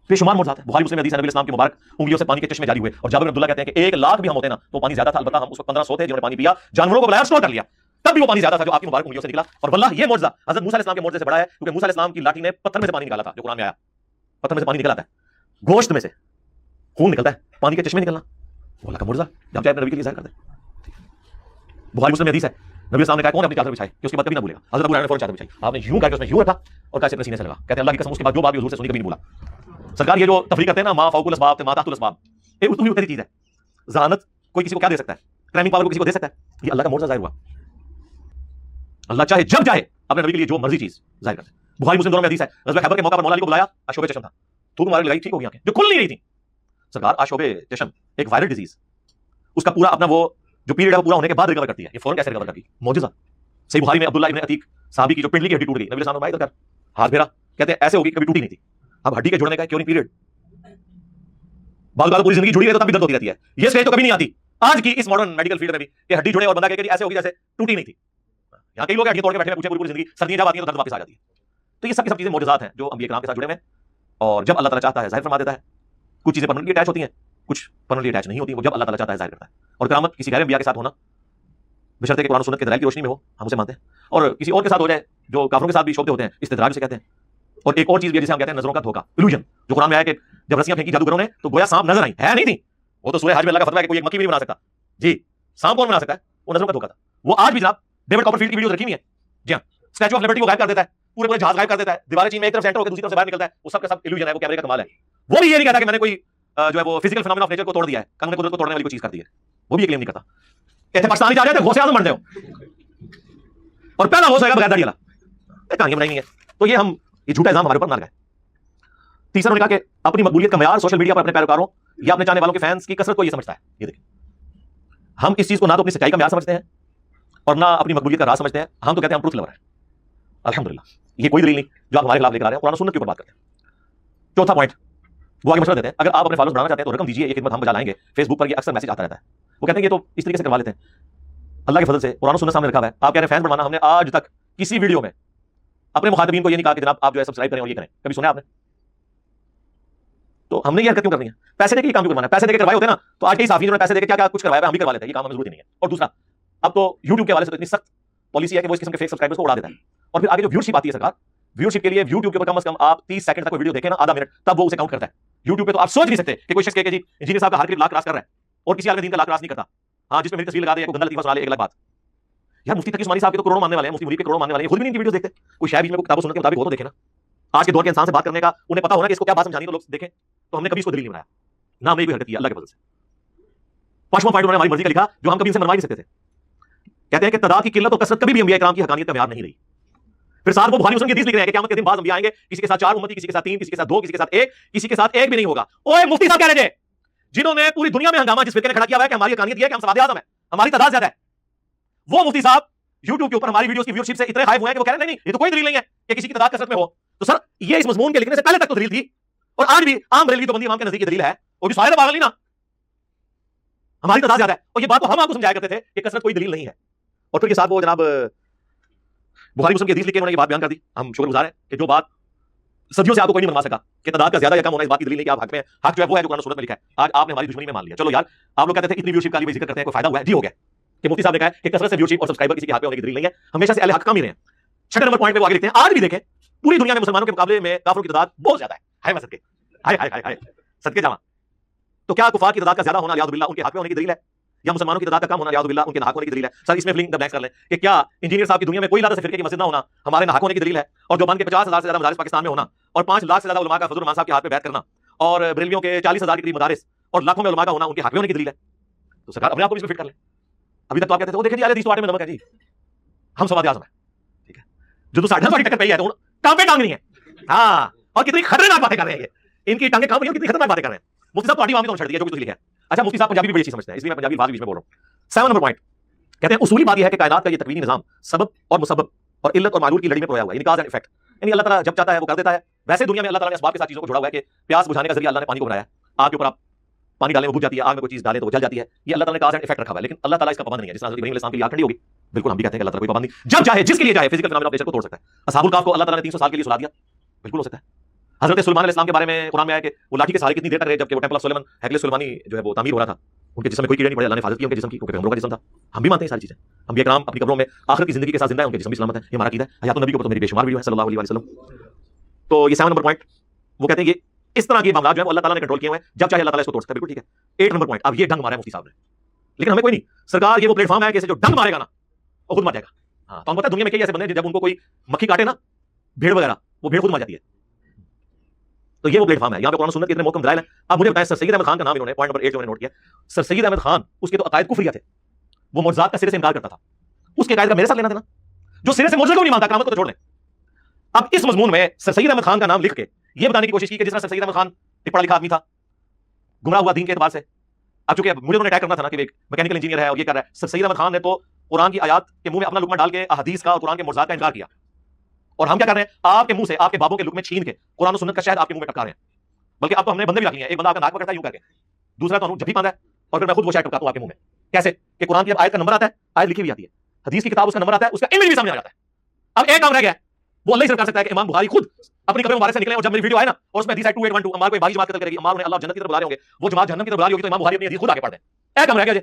बेशुमार मुर्जात है। बुखारी मुस्लिम में हदीस है नबी इस्लाम के मुबारक उंगलियों से पानी के चश्मे जारी हुए, और जाबिर बिन अब्दुल्लाह कहते हैं कि 1 लाख भी हम होते ना तो पानी ज्यादा था, अलबत्ता हम उस वक्त 1500 थे जिन्होंने पानी पिया, जानवरों को बुलाया स्टोर कर लिया, तब भी वो पानी ज्यादा था जो आपकी मुबारक उंगलियों से निकला। और वल्लाह ये मौजज़ा हज़रत मूसा अलैहिस्सलाम के मौजज़े से बड़ा है, क्योंकि मूसा अलैहिस्सलाम की लाठी ने पत्थर में से पानी निकाला था, जो कुरान में आया, पत्थर में से पानी निकल आता है, गोश्त में से खून निकलता है, पानी के चश्मे निकलना, वो अल्लाह का मुर्जा जब चाहे नबी के लिए ज़ाहिर कर दे। बुखारी मुस्लिम में हदीस है नबी साहब ने कहा कौन अपनी चादर बिछाए कि उसके बाद कभी ना भूलेगा। हज़रत अबू हुरैरा ने फौरन चादर बिछाई, आपने यूं करके उसमें यूं रखा और कैसे अपने सीने से लगा, कहते हैं अल्लाह की कसम उसके बाद जो बात भी हुजूर से सुनी कभी नहीं भूला। सरकार ये जो तफरीक करते हैं ना, मा फौकुल असबाब मा तहतुल असबाब, ये उतनी होती चीज है। ज़हानत कोई किसी को क्या दे सकता है, क्राइमिंग पावर को किसी को दे सकता है, ये अल्लाह का मुर्जा ज़ाहिर हुआ। अल्लाह चाहे जब चाहे अपने नबी के लिए जो मर्जी चीज जाहिर करते। बुखारी मुस्लिम दोनों में हदीस है ग़ज़वा खैबर के मौका पर मौला अली को बुलाया, आशोबे चशम था, थूक मार लगाई, ठीक हो गई आंखें जो खुल नहीं रही थी। सरकार आशोबे चशम एक वायरल डिजीज, उसका पूरा अपना वो जो पीरियड है वो पूरा होने के बाद रिकवर करती है, ये फौरन कैसे रिकवर करती है, मौजूदा। सही बुखारी में अब्दुल्लाह इब्न अतीक साहबी की जो पिंडली की हड्डी टूट गई, नबी साहब ने इधर कर हाथ फेरा, कहते हैं ऐसे होगी कभी टूटी नहीं थी। अब हड्डी के जुड़ने का क्यों नहीं पीरियड, बाल पूरी जिंदगी जुड़ी है तो तब भी दर्द होती रहती है, ये स्टेज तो कभी नहीं आती आज की इस मॉडर्न मेडिकल फील्ड में भी कि हड्डी जुड़े और बंदा कहे कि ऐसे होगी जैसे टूटी नहीं थी। यहाँ कई लोग हड्डी तोड़ के बैठे पूछे पूरी जिंदगी, सर्दियां जब आती है तो दर्द वापस आ जाती है। तो ये सब की सब चीजें मौजूदात हैं जो अंबिया किराम के साथ जुड़े हुए हैं, और जब अल्लाह ताला चाहता है जाहिर फरमा देता है। कुछ चीजें परमानेंटली अटैच होती हैं, कुछ परमानेंटली अटैच नहीं होती, वो जब अल्लाह ताला चाहता है जाहिर करता है। और करामत किसी गैर अंबिया के साथ होना, बशर्ते कि कुरान और सुन्नत के दलाइल की रोशनी में हो, हम उसे मानते हैं। और किसी और के साथ हो जाए जो काफिरों के साथ भी शोभते होते हैं, इस्तिद्राज उसे कहते हैं। और एक और चीज भी है जिसे हम कहते हैं नजरों का धोखा, इल्यूजन, जो कुरान में आया कि जब रस्सियां फेंकी जादूगरों ने तो गोया सांप नजर आई, है नहीं थी, वो तो सूरह हज में अल्लाह का फतवा है कि कोई एक मक्खी भी नहीं बना सकता जी, सांप कौन बना सकता है, वो नजरों का धोखा था। वो आज भी जनाब डेविड कॉपरफील्ड की वीडियोस रखी हुई है, जी हां, स्टैच्यू ऑफ लिबर्टी को गायब कर देता है, पूरे जहाज गायब कर देता है, दीवारें चीन में एक तरफ सेंटर होकर दूसरी तरफ से बाहर निकलता है, वो सब का सब इल्यूजन है, वो कैमरे का कमाल है। वो भी ये नहीं कहता कि मैंने कोई जो है वो फिजिकल फिनोमेना ऑफ नेचर को तोड़ दिया है, कानून कुदरत को तोड़ने वाली कोई चीज कर दी है, वो भी ये क्लेम नहीं करता। कहते पाकिस्तानी जा रहे थे गौसे आजम बन जाओ और पहला हो जाएगा बगैर दाढ़ी वाला, कहानी बनाई है। तो ये हम ये झूठा इल्जाम हमारे ऊपर ना लगाए। तीसरा उन्होंने कहा कि अपनी मकबूलियत का मयार सोशल मीडिया पर अपने पैरोकारों या अपने चाहने वालों के फैंस की कसरत को ये समझता है। ये देखिए, हम इस चीज को ना तो अपनी सच्चाई का मयार समझते हैं और ना अपनी मकबूलियत का राज समझते हैं। हम तो कहते हैं हम ट्रुथ लवर है, अल्हम्दुलिल्लाह। ये कोई दलील नहीं जो आप हमारे खिलाफ लेकर आ रहे हैं, कुरान और सुन्नत के ऊपर बात करते हैं। चौथा पॉइंट वो आगे मशवरा देते हैं, अगर आप अपने फॉलोअर्स बढ़ाना चाहते हैं तो रकम दीजिए, ये खिदमत हम बजा लाएंगे। फेसबुक पर ये अक्सर मैसेज आता रहता है, वो कहते हैं ये तो इस तरीके से करवा लेते हैं। अल्लाह के फजल से कुरान और सुन्नत सामने रखा हुआ है, आप कह रहे हैं फैन बढ़वाना, हमने आज तक किसी वीडियो में अपने मुखातिबीन को ये नहीं कहा कि जनाब आप जो है सब्सक्राइब करें और ये करें, कभी सुना आपने? तो हमने ये हरकत क्यों करनी है? पैसे देके काम क्यों करवाना है? पैसे देके करवाए होते ना तो आज के साफी ने पैसे देके क्या क्या कुछ करवाया, हम भी करवा लेते हैं, ये काम हमें जरूरत ही नहीं है। और दूसरा, अब तो YouTube के हवाले से तो इतनी सख्त पॉलिसी है कि वो इस किस्म के फेक सब्सक्राइबर्स को उड़ा देता है। और फिर आगे जो व्यूअरशिप आती है सरकार, व्यूअरशिप के लिए YouTube के ऊपर कम से कम आप 30 सेकंड तक कोई वीडियो देखें ना, आधा मिनट, तब वो उसे काउंट करता है। YouTube पे तो आप सोच नहीं सकते कि कोई शख्स कहे कि जी इंजीनियर साहब का हर लाख क्रॉस कर रहा है और किसी आलम दीन का लाख क्रॉस नहीं करता। हाँ, जिसमें मेरी तस्वीर लगा दे, कोई गंदा लतीफा सुना ले, एक अलग बात। यार मुफ्ती तकी उस्मानी साहब के तो करोड़ों मानने वाले हैं, मुफ्ती मुनीर के करोड़ों मानने वाले हैं, खुद भी नहीं इनकी वीडियो देखते। कोई शायद बीच में किताबों सुनने के मुताबिक हो तो देखे ना। आज के दौर के इंसान से बात करने का उन्हें पता होना कि इसको क्या बात समझानी तो लोग देखें, तो हमने कभी इसको दलील नहीं बनाया, ना हमने कोई हरकत की अल्लाह के फजल से। पांचवां पॉइंट उन्होंने हमारी मर्जी का लिखा जो हम कभी इनसे मनवा नहीं सकते थे। कहते हैं कि तदाद की किल्लत और कसरत कभी भी अंबिया इकराम की हकानियत का म्यार नहीं रही। फिर साथ वो बुखारी मुस्लिम की हदीस लिख रहे हैं कि क़यामत के दिन बाज़ अंबिया आएंगे, किसी के साथ 4 उम्मती, किसी के साथ 3, किसी के साथ 2, किसी के साथ 1, किसी के साथ 1 भी नहीं होगा। ओए मुफ्ती साहब कह रहे थे, जिन्होंने पूरी दुनिया में हंगामा जिस फिक्र ने खड़ा किया है कि हमारी हकानियत ये है कि हम सवाद आज़म है, हमारी तादाद ज्यादा है, वो मुफ्ती साहब YouTube के ऊपर हमारी वीडियोस की व्यूअरशिप से इतने खाइफ हुए हैं कि वो कह रहे हैं नहीं ये तो कोई दलील नहीं है कि किसी की तादाद कसरत में हो। तो सर ये इस मजमून के लिखने से पहले तक तो दलील थी, और आज भी आम बरेलवी तो बंदी इमाम के नजदीक दलील है, वो भी सारे पागल नहीं ना, हमारी तादाद ज्यादा है। और ये बात तो हम आपको समझाया करते थे कि कसरत कोई दलील नहीं है। और फिर के साथ वो जनाब बुखारी मुस्लिम की हदीस लिख के उन्होंने ये बात बयान कर दी। हम शुक्रगुजार हैं कि जो बात सदियों से आपको कोई नहीं मनवा सका कि तादाद का ज्यादा या कम होना इस बात की दलील नहीं कि आप हक में हैं। हक जो है वो है जो कुरान और सुन्नत में लिखा है। आज आपने हमारी दुश्मनी में मान लिया। चलो यार, आप लोग कहते थे इतनी व्यूअरशिप का लिए जिक्र करते हैं, कोई फायदा हुआ है? जी हो गया कि मुफ्ती साहब ने कहा कि कसरत से व्यूअरशिप और सब्सक्राइबर किसी के हाथ में होने की दलील नहीं है, हमेशा से अहले हक कम ही रहे हैं। छठे नंबर पॉइंट पे वो आगे लिखते हैं, आज भी देखें पूरी दुनिया में मुसलमानों के मुकाबले में काफिरों की तादाद बहुत ज्यादा है। हाय मैं सदके, हाय हाय हाय हाय सदके जावा। तो क्या कुफार की तादाद का ज्यादा होना लियाज़ बिल्लाह उनके हक में होने की दलील है? या मुसलमानों की तादाद का कम होना याउज़ुबिल्लाह उनके नाहक होने की दलील है। सर इसमें फिलिंग द ब्लैंक्स कर लें कि क्या इंजीनियर साहब की दुनिया में कोई लादा से फिरके की मस्जिद ना होना हमारे नाहक होने की दलील है, और जो बन के 50,000 से ज्यादा मदारिस पाकिस्तान में होना और 5 लाख से ज्यादा उलमा का फजल रहमान साहब के हाथ में बैत करना और बरेलवियों के 40,000 के करीब मदारिस और लाखों में उलमा का होना उनके हक में होने की दलील है। तो सरकार अपने आप को इसमें फिट कर ले। अभी तक तो आप कहते थे वो देखिए जी 308 में नमक है जी, हम सवाद आजम है, ठीक है, जो तो 10.5 वाली टक्कर पे है तो टांग पे टांग नहीं है। हाँ, और कितनी खतरनाक बातें कर रहे हैं ये, इनकी टांगे कहां पर, कितनी खतरनाक बातें कर रहे हैं। मुफ्ती साहब पार्टी वामी तो छड़ दी है जो कुछ लिखा है। अच्छा, मुफ्ती साहब पंजाबी भी बड़ी अच्छी समझते हैं, इसलिए मैं पंजाबी बात बीच में बोल रहा हूं। 7 नंबर पॉइंट कहते हैं उसूली बात यह है कि कायनात का ये तकवीनी निजाम सबब और मुसब्बब और इल्लत और मालूल की लड़ी में परोया हुआ है, यानी काज एंड इफेक्ट, यानी अल्लाह ताला जब चाहता है वो कर देता है। वैसे दुनिया में अल्लाह ताला ने असबाब के साथ चीजों को जोड़ा हुआ है कि प्यास बुझाने का जरिया अल्लाह ने पानी को बनाया, आग के ऊपर आप पानी डालें वो बुझ जाती है, आग में कोई चीज डालें तो वो जल जाती है, ये अल्लाह ताला ने काज एंड इफेक्ट रखा हुआ है। लेकिन अल्लाह ताला इसका पाबंद नहीं है। जिस तरह इब्राहीम अलैहिस्सलाम के लिए आग ठंडी होगी, बिल्कुल हम भी कहते हैं कि अल्लाह ताला कोई पाबंद नहीं, जब चाहे जिसके लिए चाहे फिजिकल फिनोमेना ऑफ नेचर को तोड़ सकता है। असहाबुल कहफ को अल्लाह ताला ने 300 साल के लिए सुला दिया, बिल्कुल हो सकता है। हजरत सुलेमान अलैहिस्सलाम के बारे में कुरान में आया कि वो लाठी के सहारे कितनी देर तक रहे, जबकि वो टेंपल ऑफ सुलेमान हैकले सुलेमानी जो है वो तामीर हो रहा था, उनके जिस्म में कोई कीड़े नहीं पड़े, अल्लाह ने हिफाजत की उनके जिस्म की, क्योंकि पैगंबरों का जिस्म था। हम भी मानते हैं सारी चीजें, हम भी इकराम अपनी कब्रों में आखिरत की जिंदगी के साथ जिंदा है, उनके जिस्म भी सलामत है, ये हमारा अकीदा है। हयातुन नबी के ऊपर तो मेरी बेशुमार वीडियो है सल्लल्लाहु अलैहि वसल्लम। तो ये 7 नंबर पॉइंट वो कहते हैं कि इस तरह के मामला जो है वो अल्लाह ताला ने कंट्रोल किए हुए हैं, जब चाहे अल्लाह ताला इसको तोड़ सकता है, बिल्कुल ठीक है। 8 नंबर पॉइंट, अब ये डंग मारा है मुफ्ती साहब ने, लेकिन हमें कोई नहीं, सरकार ये वो प्लेटफॉर्म है कि जो डंग मारेगा ना वो खुद मर जाएगा। हाँ, तो हम पता है दुनिया में कई ऐसे बंदे हैं जब उनको कोई मक्खी काटे ना, भेड़ वगैरह, वो भेड़ खुद मर जाती है। तो ये वो प्लेटफॉर्म है, यहाँ पे कुरान सुन्नत के इतने मोहकम दलाइल हैं। अब मुझे बताएं, सर सैयद अहमद खान का नाम इन्होंने पॉइंट नंबर 8 जो मैंने नोट किया, सर सैयद अहमद खान, उसके तो अकायद कुफरिया थे, वो मुअज्जिज़ात का सिरे से इनकार करता था, उसके अकायद का मेरे साथ लेना देना, जो सिरे से मुअज्जिज़ा को नहीं मानता, करामत को तो छोड़ दें। अब इस मजमून में सर सैयद अहमद खान का नाम लिख के ये बताने की कोशिश की कि जिस तरह सर सैयद अहमद खान एक पढ़ा लिखा आदमी था, गुमराह हुआ दीन के एतबार से, अब चूंकि मुझे उन्होंने अटैक करना था ना कि एक मैकेनिकल इंजीनियर है और ये कर रहा है, सर सैयद अहमद खान ने तो कुरान की आयत के मुंह में अपना लुकमा डाल के हदीस का और कुरान के मुअज्जिज़ात का इनकार किया, और हम क्या कर रहे हैं, आपके मुंह से आपके बाबों के लुकमे छीन के कुरान और सुन्नत का शहद आपके मुंह में टपका रहे हैं। बल्कि अब तो हमने बंदे भी रख लिए हैं, एक बंदा आपका नाक पकड़ता है यूं करके, दूसरा तो जभी पाता है और फिर मैं खुद वो शहद टपकाता हूं आपके मुंह में। कैसे कि कुरान की आयत का नंबर आता है, आयत लिखी हुई आती है, हदीस की किताब उसका नंबर आता है, उसका इमेज भी सामने आ जाता है। अब एक काम रह गया, वो अल्लाह ही सिर्फ कर सकता है कि इमाम बुखारी खुद अपनी कब्र मुबारक से निकले, और जब मेरी वीडियो आए ना और उसमें हदीस है 2812 अम्मार को 22 जमात कत्ल करेगी, अम्मार उन्हें अल्लाह जन्नत की तरफ बुला रहे होंगे, वो जमात जहन्नम की तरफ बुला रही होगी, तो इमाम बुखारी अपनी हदीस खुद आगे पढ़ दें। एक काम रह गया जी,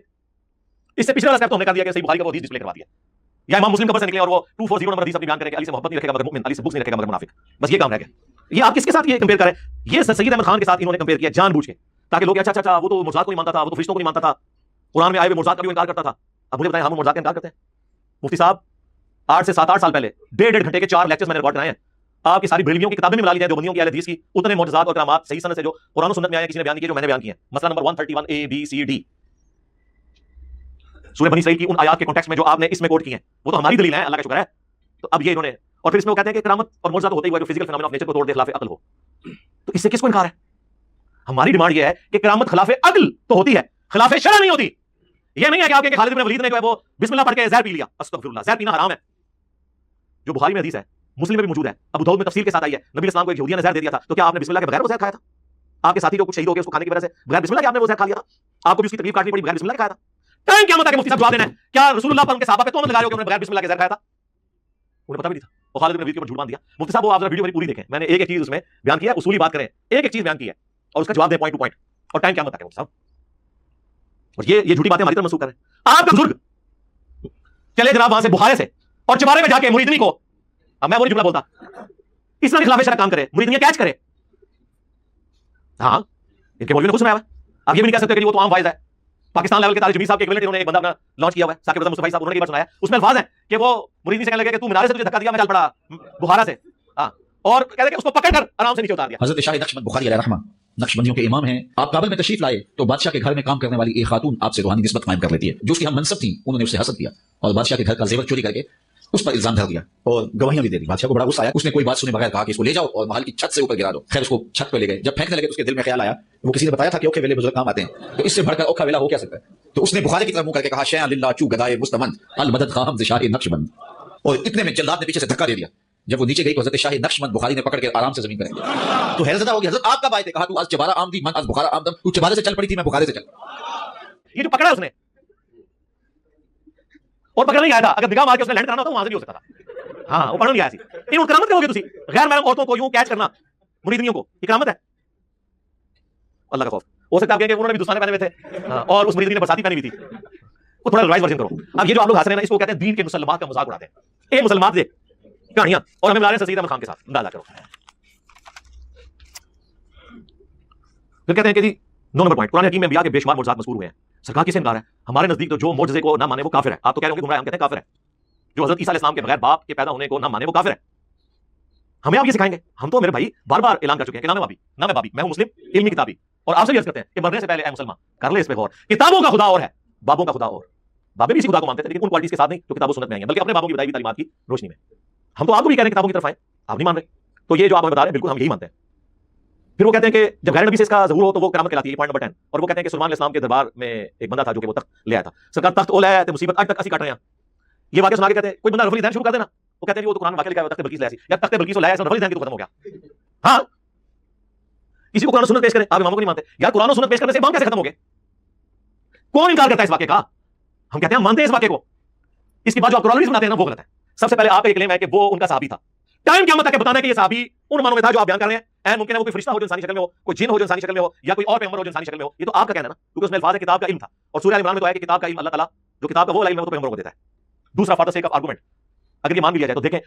इससे पिछले वाला स्टेप तो हमने कर दिया कि सही बुखारी का वो हदीस डिस्प्ले करवा दिया, या इमाम मुस्लिम कब्र से निकले और वो 240 नंबर हदीस अपनी बयान करेंगे, अली से मोहब्बत नहीं रखेगा मगर मुमिन, अली से बुग़्ज़ नहीं रखेगा मगर मुनाफिक, बस ये काम रह गया। ये आप किसके साथ ये कंपेयर करें, ये सर सैयद अहमद खान के साथ इन्होंने कंपेयर किया जानबूझ के, ताकि लोग अच्छा अच्छा वो तो मुअज्जिज़ात को नहीं मानता था, वो तो फरिश्तों को नहीं मानता था, कुरान में आए हुए मुअज्जिज़ात का भी इनकार करता था। अब मुझे बताएं, हम मुअज्जिज़ात का इनकार करते हैं? मुफ्ती साहब 8 से 7-8 साल पहले 1.5 घंटे के 4 लेक्चर्स मैंने रिकॉर्ड कराए हैं, आपकी सारी बरेलवियों की किताबें में मिला ली जाए, देवबंदियों की अहले हदीस की, उतने मुअज्जिज़ात और करामात सही सनद से जो कुरान और सुन्नत में आए हैं, किसी ने बयान नहीं किए जो मैंने बयान किए हैं। मसला number 131 A B C D, सूरह बनी इसराइल की उन आयत के कॉन्टेक्स्ट में जो आपने इसमें कोट की हैं, वो तो हमारी दलील है, अल्लाह का शुक्र है। तो अब ये इन्होंने, और फिर इसमें वो कहते हैं कि करामत और मुअज्जिज़ा तो होता ही हुआ जो फिजिकल फिनोमेना ऑफ नेचर को तोड़ दे, खिलाफ अक्ल हो, तो इससे किसको इनकार है? हमारी डिमांड ये है कि करामत खिलाफ अक्ल तो होती है, खिलाफ शरअ नहीं होती। ये नहीं है कि आपके खालिद बिन वलीद ने जो है वो बिस्मिल्लाह पढ़ के जहर पी लिया, अस्तगफिरुल्लाह, जहर पीना हराम है, जो बुखारी में हदीस है, मुस्लिम में भी मौजूद है, अबू दाऊद में तफसील के साथ आई है, नबी अलैहि सलाम को एक यहूदिया ने जहर दे दिया था, तो क्या आपने बिस्मिल्लाह के बगैर वो जहर खाया था? आपके साथी जो कुछ शहीद हो गए उसको खाने की वजह से बगैर बिस्मिल्लाह के आपने वो जहर खा लिया था? आपको भी उसकी तकलीफ काटनी पड़ी, बगैर बिस्मिल्लाह के खाया था? टाइम क्या मतलब है मुफ्ती साहब जवाब देना है, क्या रसूलुल्लाह पर उनके सहाबा पे तोहमत लगा रहे हो कि उन्होंने बगैर बिस्मिल्लाह के जहर खाया था? उन्हें पता भी नहीं था, और खालिद बिन वलीद के ऊपर झूठ बांध दिया। मुफ्ती साहब वो आप जरा वीडियो मेरी पूरी देखें, मैंने एक एक चीज उसमें बयान किया, उसूली बात करें, एक एक चीज बयान की है और उसका जवाब दें पॉइंट टू पॉइंट, और टाइम क्या मत है मुफ्ती साहब, और ये झूठी बातें हमारी तरफ मंसूब कर रहे हैं। आपका बुजुर्ग चले जनाब वहां से बुखारे से और चबारे में जाके मुरीदनी को, अब मैं वो जुमला बोलता, इस तरह के खिलाफ शरअ काम करे, मुरीदनियां कैच करे, हाँ इनके मौलवी ने कुछ सुनाया हुआ है। आप ये भी नहीं कह सकते कि वो तो आम वाइज है, पाकिस्तान लेवल के तारिक जमीर साहब के इक्विवेलेंट इन्होंने एक बंदा अपना लॉन्च किया हुआ है, साकिब रज़ा मुस्तफा साहब, उन्होंने एक बार सुनाया, उसमें अल्फाज हैं कि वो मुरीदनी से कहने लगे कि तू मीनारे से तुझे धक्का दिया, मैं चल पड़ा बुखारा से, हाँ, और कहते कि उसको पकड़कर आराम से नीचे उतार दिया। हज़रत शाह नक्शबंद बुखारी अलैहिर्रहमा नक्शबंदियों के इमाम हैं। आप काबुल में तशरीफ लाए तो बादशाह के घर में काम करने वाली एक खातून आपसे रूहानी निस्बत कायम कर लेती है, जो उसकी हम मनसब थी, उन्होंने उससे हसद किया और बादशाह के घर का जेवर चोरी करके उस पर इल्जाम धर दिया और गवाहियां भी दे दी। बादशाह को बड़ा गुस्सा आया, उसने कोई बात सुने बगैर कहा कि इसको ले जाओ और महल की छत से ऊपर गिरा दो। खैर उसको छत पर ले गए, जब फेंकने लगे तो उसके दिल में ख्याल आया, वो किसी ने बताया था कि औखे वेले बुजुर्ग काम आते हैं, तो इससे बढ़कर औखा वेला हो क्या सकता है? तो उसने बुखारी की तरफ मुंह करके कहा, शै लिल्लाह चू गदाए मुस्तमंद अल मदद खाम शाह नक्शबंद, और इतने में जल्लाद ने पीछे से धक्का दे दिया। जब वो नीचे गई तो हज़रत शाह नक्शबंद बुखारी ने पकड़ के आराम से जमीन पर रख, तो हैरत हो गया, हज़रत आप कब आए थे? कहा तू आज चबारा आमदी मन आज बुखारा आमदम, तू चबारे से चल पड़ी थी, मैं बुखारे से चल। ये जो पकड़ा उसने और पकड़ नहीं आया था, अगर निगाह मार के उसने लैंड कराना होता वहां से भी हो सकता था। हाँ, वो पढ़ नहीं आया सी, इन करामत करोगे तुसी, गैर महरम औरतों को यूं कैच करना, मुरीदनियों को, ये करामत है? अल्लाह का खौफ। हो सकता है आप कहेंगे उन्होंने भी दुस्ताने पहने हुए थे, हाँ, और उस मुरीदनी ने बरसाती पहनी हुई थी, वो थोड़ा रिवाइज वर्जन करो। अब ये जो आप लोग हंस रहे हैं ना, इसको कहते हैं दीन के मुसलमात का मजाक उड़ाते हैं, ए मुसलमान दे कहानियां, और हमें मिला रहे हैं सैयद अहमद खान के साथ, अंदाजा करो। फिर कहते हैं कि जी 9 नंबर पॉइंट, कुरान हकीम में अंबिया के बेशुमार मुअज्जिज़ात मज़कूर हुए हैं, सरकार किसे इनकार है? हमारे नजदीक तो जो मोजज़े को ना माने वो काफिर है। आप तो कह रहे होंगे गुमराह, हम कहते हैं काफिर है। जो हजरत ईसा अलैहिस्सलाम के बगैर बाप के पैदा होने को ना माने वो काफिर है। हमें आप ये सिखाएंगे? हम तो मेरे भाई बार बार ऐलान कर चुके हैं कि ना मैं बाबी ना मैं बाबी, मैं हूं मुस्लिम इल्मी किताबी। और आपसे भी अर्ज करते हैं कि मरने से पहले ऐ मुसलमान कर ले इस पे गौर, किताबों का खुदा और है, बाबों का खुदा और। बाबे भी इसी खुदा को मानते थे, लेकिन उन क्वालिटीज के साथ नहीं जो किताबों सुन्नत में आई हैं, बल्कि अपने बाबों की बताई हुई तालीमात की रोशनी में। हम तो आपको भी कह रहे हैं किताबों की तरफ आए, आप नहीं मान रहे। तो ये जो आप हमें बता रहे हैं बिल्कुल हम यही मानते हैं। फिर वो कहते हैं कि जब गैर नबी से इसका ज़हूर हो तो वो करामत कहलाती है, पॉइंट नंबर 10। और वो कहते हैं कि सुलेमान अलैहिस्सलाम के दरबार में एक बंदा था जो कि वो तख्त ले आया था। सरकार तख्त ओ ले आया, मुसीबत आज तक असी काट रहे हैं। ये वाकया सुना के कहते हैं कोई बंदा रफली दैन शुरू कर देना, वो कहते हैं वो तो कुरान वाकया लिखा है, तख्त बल्कीस ले आया या तख्त बल्कीस लाया, रफली दैन की तो खत्म हो गया। हाँ, किसी को कुरान सुन्नत पेश करे, आप इमामों को नहीं मानते यार। कुरान सुन्नत पेश करने से इमाम कैसे खत्म हो गए? कौन इनकार करता है इस वाकये का? हम कहते हैं हम मानते हैं इस वाकये को। इसके बाद जो आप कुरान बनाते हैं ना वो गलत है। सबसे पहले आपका क्लेम है कि वो उनका सहाबी था। टाइम क्या मतलब है बताने कि ये सहाबी उन मानों में था जो आप बयान कर रहे हैं? ऐन मुमकिन है वो कोई फरिश्ता हो जो इंसानी शक्ल में हो, कोई जिन हो जो इंसानी शक्ल में हो, या कोई और पैगंबर हो जो इंसानी शक्ल में हो। ये तो आपका कहना है ना, क्योंकि उसमें अल्फाज है किताब का इल्म था। और सूरह इमरान में तो है कि किताब का इल्म अल्लाह ताला जो किताब का वो इल्म है वो तो पैगंबरों को देता है। दूसरा फादर से एक आर्गुमेंट अगर ये मान भी लिया जाए तो देखें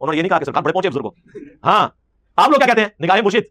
उन्होंने ये नहीं कहा कि सरकार बड़े पहुंचे बुजुर्गों। हाँ, आप लोग क्या कहते हैं? निगाहे मुर्शिद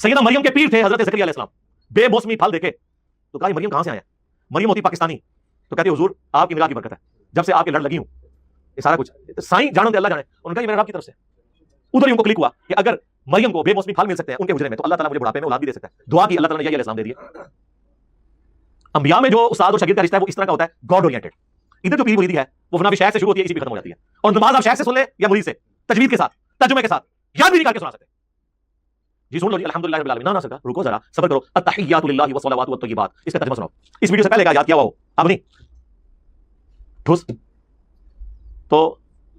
सैयदा मरियम के पीर थे हजरत ज़करिया अलैहिस्सलाम, बेमौसमी फल देखे तो कहा मरियम कहां से आया? मरियम होती पाकिस्तानी, तो कहती हुजूर आपकी निगाह की बरकत है, जब से आपके लड़ लगी हूं ये सारा कुछ तो साईं जानो दे अल्लाह जाने। उनका ये मेरे रब की तरफ से। उधर ही उनको क्लिक हुआ कि अगर मरियम को बेमौसमी फल मिल सकते हैं उनके हुजरे में, तो अल्लाह ताला मुझे बुढ़ापे में औलाद भी दे सकता है। दुआ की, अल्लाह ताला ने यही अलैहिस्सलाम दे दिया। अंबिया में जो उस्ताद और शागिर्द का रिश्ता है वो इस तरह का होता है, गॉड ओरिएंटेड। इधर जो पीर मुरीदी है वो फना भी शायद से शुरू होती है, इसी भी खत्म हो जाती है। और नमाज आप शायद से सुन ले या मुरीद से, तजवीद के साथ, तर्जुमे के साथ, याद भी नहीं करके सुना सकते। जी सुन लो जी, अल्हम्दुलिल्लाह रब्बिल आलमीन। ना सका रुको जरा, सब्र करो। अत्तहियातु लिल्लाहि व सलावातु व तय्यिबात, इसका तर्जुमा सुनाओ। इस वीडियो से पहले का याद किया हुआ हो, अब नहीं ठोस। तो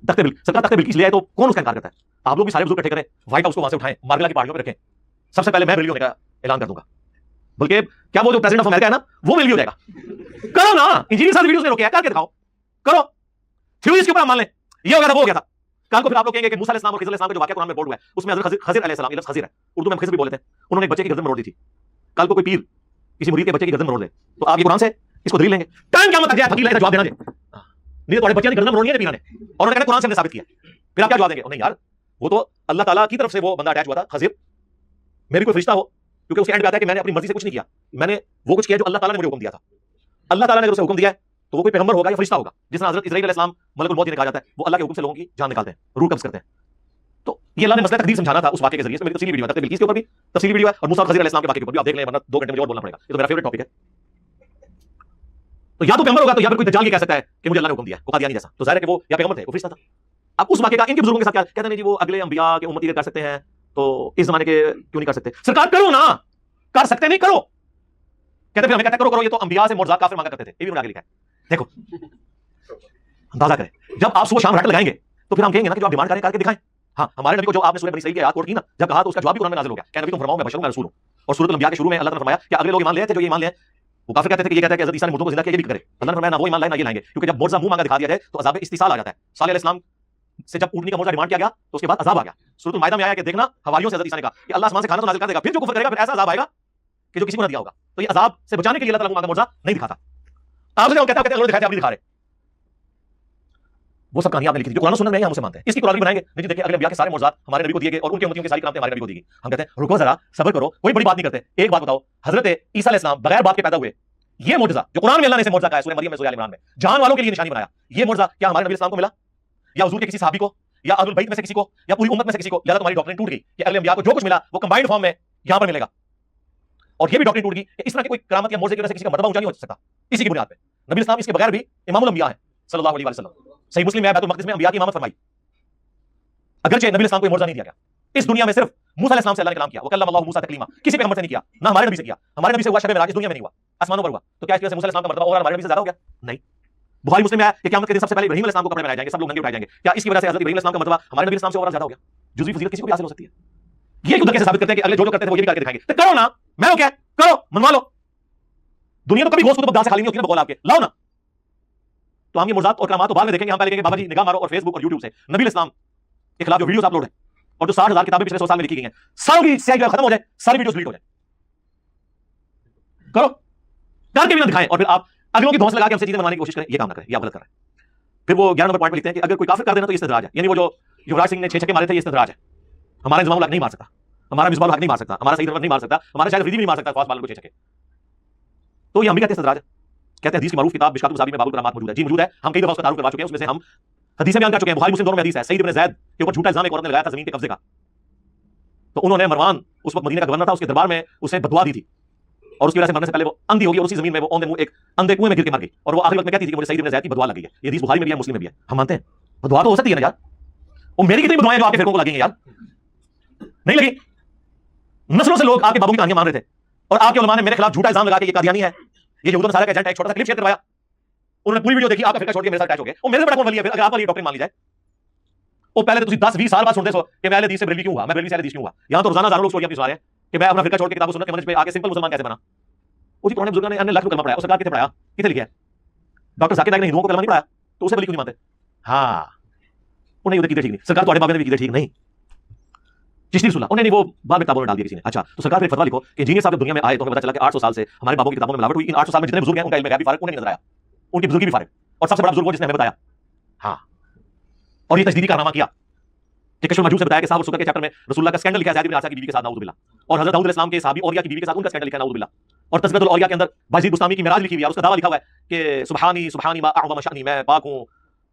तख्ते बिल सरकार तख्ते बिल्कीस ले आए तो कौन उसका इनकार करता है? आप लोग भी सारे बुजुर्ग इकट्ठे करें, व्हाइट हाउस को वहां से उठाएं, मार्गला की पहाड़ियों पे रखें। सबसे पहले मैं बरेली होने का ऐलान कर दूंगा, बल्कि क्या वो जो प्रेसिडेंट ऑफ अमेरिका है ना वो बरेली हो जाएगा। करो ना, इंजीनियर साथ वीडियोस ने रोके, करके दिखाओ, करो। थ्योरीज के ऊपर मान लें ये हो गया था वो हो गया था। कल को फिर आप लोग कहेंगे कि मूसा अलैहिस्सलाम और खिज़र अलैहिस्सलाम का जो वाकया कुरान में बोर्ड हुआ है उसमें हज़रत खज़िर अलैहिस्सलाम, ये लफ्ज़ खज़िर है, उर्दू में हम खिज़र भी बोल लेते हैं, उन्होंने एक बच्चे की गर्दन मरोड़ दी थी। कल को कोई पीर किसी मुरीद के बच्चे की गर्दन मरोड़ दे तो आप ये कुरान से इसको दलील लेंगे? टाइम क्या मतलब फकीर लाए जवाब देना जी, नहीं तो बच्चे की गर्दन मरोड़नी है पीरा ने, और उन्होंने कुरान से हमने साबित किया। फिर आप क्या जवाब देंगे? नहीं यार, वो तो अल्लाह ताला की तरफ से वो बंदा अटैच हुआ था खज़िर, मेरी कोई फरिश्ता हो, क्योंकि उसके एंड पे आता है कि मैंने अपनी मर्जी से कुछ नहीं किया, मैंने वो कुछ किया जो अल्लाह ताला ने मुझे हुक्म दिया था। अल्लाह ताला ने अगर उसे हुक्म दिया है तो वो कोई पैगंबर होगा या फरिश्ता होगा। जिस तरह हज़रत इस्राईल अलैहिस्सलाम मलकुल मौत ने कहा जाता है, वो अल्लाह के हुक्म से लोगों की जान निकालते हैं, रूह कब्ज़ करते हैं। तो ये अल्लाह ने मसला तकदीर समझाना था उस वाकये के जरिए से। मेरी तफसीली वीडियो है, बिल्कीस के ऊपर भी तफसीली वीडियो है, और मूसा और खज़िर अलैहिस्सलाम के वाकये के ऊपर भी आप देख लें, वरना 2 घंटे मुझे और बोलना पड़ेगा। ये तो मेरा फेवरेट टॉपिक है। तो या तो पैगंबर होगा तो या फिर कोई दज्जाल ये कह सकता है कि मुझे अल्लाह ने हुक्म दिया, वो कादियानी जैसा, तो जाहिर है कि वो या पैगंबर थे वो फरिश्ता था। अब उस वाकये का इनके बुजुर्गों के साथ क्या कहते हैं? नहीं जी वो अगले अंबिया के उम्मती के कर सकते हैं, तो इस जमाने के क्यों नहीं कर सकते? सरकार करो ना, कर सकते नहीं करो, कहते फिर हमें कहते करो करो, ये तो अंबिया से मुअज्जिज़ात काफिर मांगा करते थे। ये भी उन्होंने आगे लिखा है, देखो अंदाजा करें। जब आप सुबह शाम रट लगाएंगे तो फिर हम कहेंगे ना कि जो आप डिमांड करें करके दिखाएं। हाँ, हमारे नबी को जो आपने सूरह बनी इसराइल की आयत कोट की ना, जब कहा तो उसका जवाब भी कुरान में नाज़िल हो गया, क्या नबी तुम फरमाओ मैं बशर हूं, मैं रसूल हूं। और सूरह अंबिया के शुरू में अल्लाह ने फरमाया कि अगले लोग ईमान ले आए थे जो ये ईमान ले आए, वो काफिर कहते थे कि ये कहता है कि हज़रत ईसा ने मुर्दों को जिंदा किया, ये भी करे। अल्लाह ने फरमाया ना वो ईमान लाए ना ये लाएंगे, क्योंकि जब मुर्जा मुंह मांगा दिखा दिया जाए तो अज़ाब इस्तिसाल आ जाता है। सालेह अलैहिस्सलाम से जब ऊँटनी का मुर्जा डिमांड किया गया तो उसके बाद अज़ाब आ गया। सूरह माइदा में आया कि देखना हवारियों से हज़रत ईसा ने कहा कि अल्लाह आसमान से खाना तो नाज़िल कर देगा, फिर जो कुफ्र करेगा फिर ऐसा अज़ाब आएगा कि जो किसी को ना दिया होगा। तो ये अज़ाब से बचाने के लिए अल्लाह ताला मांगा मुर्जा नहीं दिखाता। आपसे हम कहते हैं अगले दिखाते आप नहीं दिखा रहे, वो सब कहानी आपने लिखी थी जो कुरान सुन्नत में है, हम उसे मानते हैं। इसकी कुरान भी बनाएंगे नहीं जी, देखिए अगले अंबिया के सारे मुअज्जिज़ात हमारे नबी को दिए गए और उनके उम्मतियों की सारी करामतें हमारे नबी को दी गई। हम कहते हैं रुको जरा, सब्र करो, कोई बड़ी बात नहीं करते। एक बात बताओ, हजरत ईसा अलैहिस्सलाम बगैर बाप के पैदा हुए, ये मुअज्जिज़ा जो कुरान में अल्लाह ने इसे मुअज्जिज़ा कहा है सूरह मरियम में, सूरह आल इमरान में, जान वालों के लिए निशानी बनाया, ये मुअज्जिज़ा क्या हमारे नबी अलैहिस्सलाम को मिला या हुजूर के किसी सहाबी को या अहलुल बैत में से किसी को या पूरी उम्मत में से किसी को? लिहाजा तुम्हारी डॉक्ट्रिन टूट गई कि अगले अंबिया को जो कुछ मिला वो कंबाइंड फॉर्म में यहां पर मिलेगा। और ये भी डॉक्ट्रिन टूट गई कि इस तरह की कोई करामत या मुअज्जिज़े की वजह से किसी का मर्तबा ऊंचा नहीं हो सकता। इसी की बुनियाद पे नबी अलैहिस्सलाम इसके बगैर भी इमामुल अंबिया है सल्लल्लाहु अलैहि वसल्लम। सही मुस्लिम में बैतुल मक़दिस में अंबिया की इमामत फरमाई, अगरचे नबी अलैहिस्सलाम को मुअज्जिज़ा नहीं दिया गया। इस दुनिया में सिर्फ मूसा अलैहिस्सलाम से अल्लाह ने कलाम किया, वकल्लम अल्लाहु मूसा तकलीमा, किसी पैगंबर से नहीं किया, ना हमारे नबी से किया। हमारे नबी से हुआ शब मेराज इस दुनिया में नहीं हुआ, आसमानों पर हुआ। तो क्या इस वजह से मूसा अलैहिस्सलाम का मर्तबा और हमारे नबी से ज्यादा हो गया? नहीं। बुखारी मुस्लिम में आया कि क़यामत के दिन सबसे पहले इब्राहीम अलैहिस्सलाम को कपड़े पहनाए जाएंगे, सब लोग नंगे उठाए जाएंगे। क्या इसकी वजह से हज़रत इब्राहीम अलैहिस्सलाम का मर्तबा हमारे नबी अलैहिस्सलाम से और ज्यादा हो गया? जुज़वी फजीलत किसी को भी हासिल हो सकती है। ये उधर कैसे साबित करते हैं कि अगले जो करते थे वो ये भी करके दिखाएंगे? तो करो ना, मैं हो क्या करो, मनवा लो। दुनिया तो कभी गोश्त को दाल से खाली नहीं होती ना, बकौल आपके लाओ ना। तो हम ये मुअज्जिज़ात और करामात तो बाद में देखेंगे। हम पहले कहेंगे बाबा जी निगाह मारो और फेसबुक और यूट्यूब से नबी अलैहिस्सलाम के खिलाफ जो वीडियोस अपलोड है और जो 60,000 किताबें पिछले 100 साल में लिखी गई हैं, सारों की स्याही खत्म हो जाए, सारी वीडियोस डिलीट हो जाए। करो, करके भी ना दिखाएं और फिर आप अगलों की धौंस लगा के हमसे चीजें बनवाने की कोशिश करें, ये काम ना करें, ये आप गलत कर रहे हैं। फिर वो 11 नंबर पॉइंट में लिखते हैं कि अगर कोई काफिर कर देना तो इस्तदराज है, यानी वो जो युवराज सिंह ने 6 छक्के मारे थे ये इस्तदराज है, हमारा इंतजाम नहीं मार सकता। हमारा मिसबाह हक नहीं मार सकता, हमारा सईद अनवर नहीं मार सकता, हमारा शायद फरीदी भी नहीं मार सकता फास्ट बालन को 6 छक्के। तो ये हम भी कहते हैं सदराज, कहते हैं हदीस की मारूफ किताब मिशकातुल मसाबीह में बाबुल करामात मौजूद है। जी मौजूद है, हम कई दफा उसका तारुफ करवा चुके हैं। उसमें से हम हदीसें बयान कर चुके हैं, बुखारी मुस्लिम दोनों में हदीस है। सईद इब्न ज़ैद के ऊपर झूठा इल्जाम एक औरत ने लगाया था जमीन के कब्जे का, तो उन्होंने मरवान उस वक्त मदीना का गवर्नर था, उसके दरबार में उसे बदुआ दी थी और उसकी वजह से मरने से पहले वो अंधी हो गई और उसी जमीन में वो औंधे मुंह एक अंधे कुएं में गिर के मर गई और वो आखिरी वक्त में कहती थी कि मुझे सईद इब्न ज़ैद की बदुआ लगी है। ये हदीस बुखारी में भी है, मुस्लिम में भी है। हम मानते हैं बदुआ तो हो सकती है ना यार, वो मेरी कितनी बदुआएं जो आपके फिरकों को लगेंगी यार, नहीं लगी। नस्लों से लोग आपके बाबू की कहानियां मान रहे थे और आपके उलमा ने मेरे खिलाफ झूठा इल्जाम लगा के ये कादियानी है, ये यहूद नसारा का एजेंट है। एक छोटा सा क्लिप शेयर करवाया, उन्होंने पूरी वीडियो देखी, आपका फिरका छोड़ के मेरे साथ अटैच हो गए। और मेरे से बड़ा कौन वली है फिर, अगर आप वाली डॉक्टर मान ली जाए। वो पहले तो तुम 10-20 साल बाद सुनते सो कि मैं अहले हदीस से बरेलवी क्यों हुआ, मैं बरेलवी से अहले हदीस क्यों हुआ। यहां तो रोजाना हजारों लोग स्टोरी अपनी सुना रहे हैं कि मैं अपना फिरका छोड़ के किताब सुन्नत के मंहज पे आके सिंपल मुसलमान कैसे बना। वो जी पुराने बुजुर्गों ने अन्य लाख कलमा पढ़ाया, सरकार कितने पढ़ाया, कितने लिखा है? डॉक्टर जाकिर नाइक ने हिंदुओं को कलमा नहीं पढ़ाया, तो उसे वली क्यों नहीं मानते? हाँ, उन्हें उधर की ठीक नहीं, सरकार तुम्हारे बाबे ने भी की ठीक नहीं, चिश्ती रसूलुल्लाह उन्हें नहीं, वो बाद में किताबों में डाल दिया किसी ने। अच्छा, तो सरकार फिर फतवा लिखो कि इंजीनियर साहब दुनिया में आए तो हमें पता चला कि 800 साल से हमारे बाबों की किताबों में मिलावट हुई। इन 800 साल में जितने बुजुर्ग हैं उनका इल्म गैब भी फारिग, उन्हें नहीं नजर आया, उनकी बुजुर्गी भी फारिग। और सबसे बड़ा बुजुर्ग वो जिसने हमें बताया, हाँ, और ये तजदीदी कारनामा किया कि कशफ मजूद से बताया कि साहब सुकर के चैप्टर में रसूलुल्लाह का स्कैंडल लिखा है ज़ैद इब्न हारिसा की बीवी के साथ, नाऊज़ुबिल्लाह, और हज़रत दाऊद अलैहिस्सलाम के सहाबी औरिया की बीवी के साथ उनका स्कैंडल लिखा है, नाऊज़ुबिल्लाह। और तज़किरतुल औरिया के अंदर बायज़ीद बुस्तामी की मिराज लिखी हुई है, उसका दावा लिखा हुआ है कि सुब्हानी सुब्हानी मा अअज़म शअनी, मैं पाक हूं,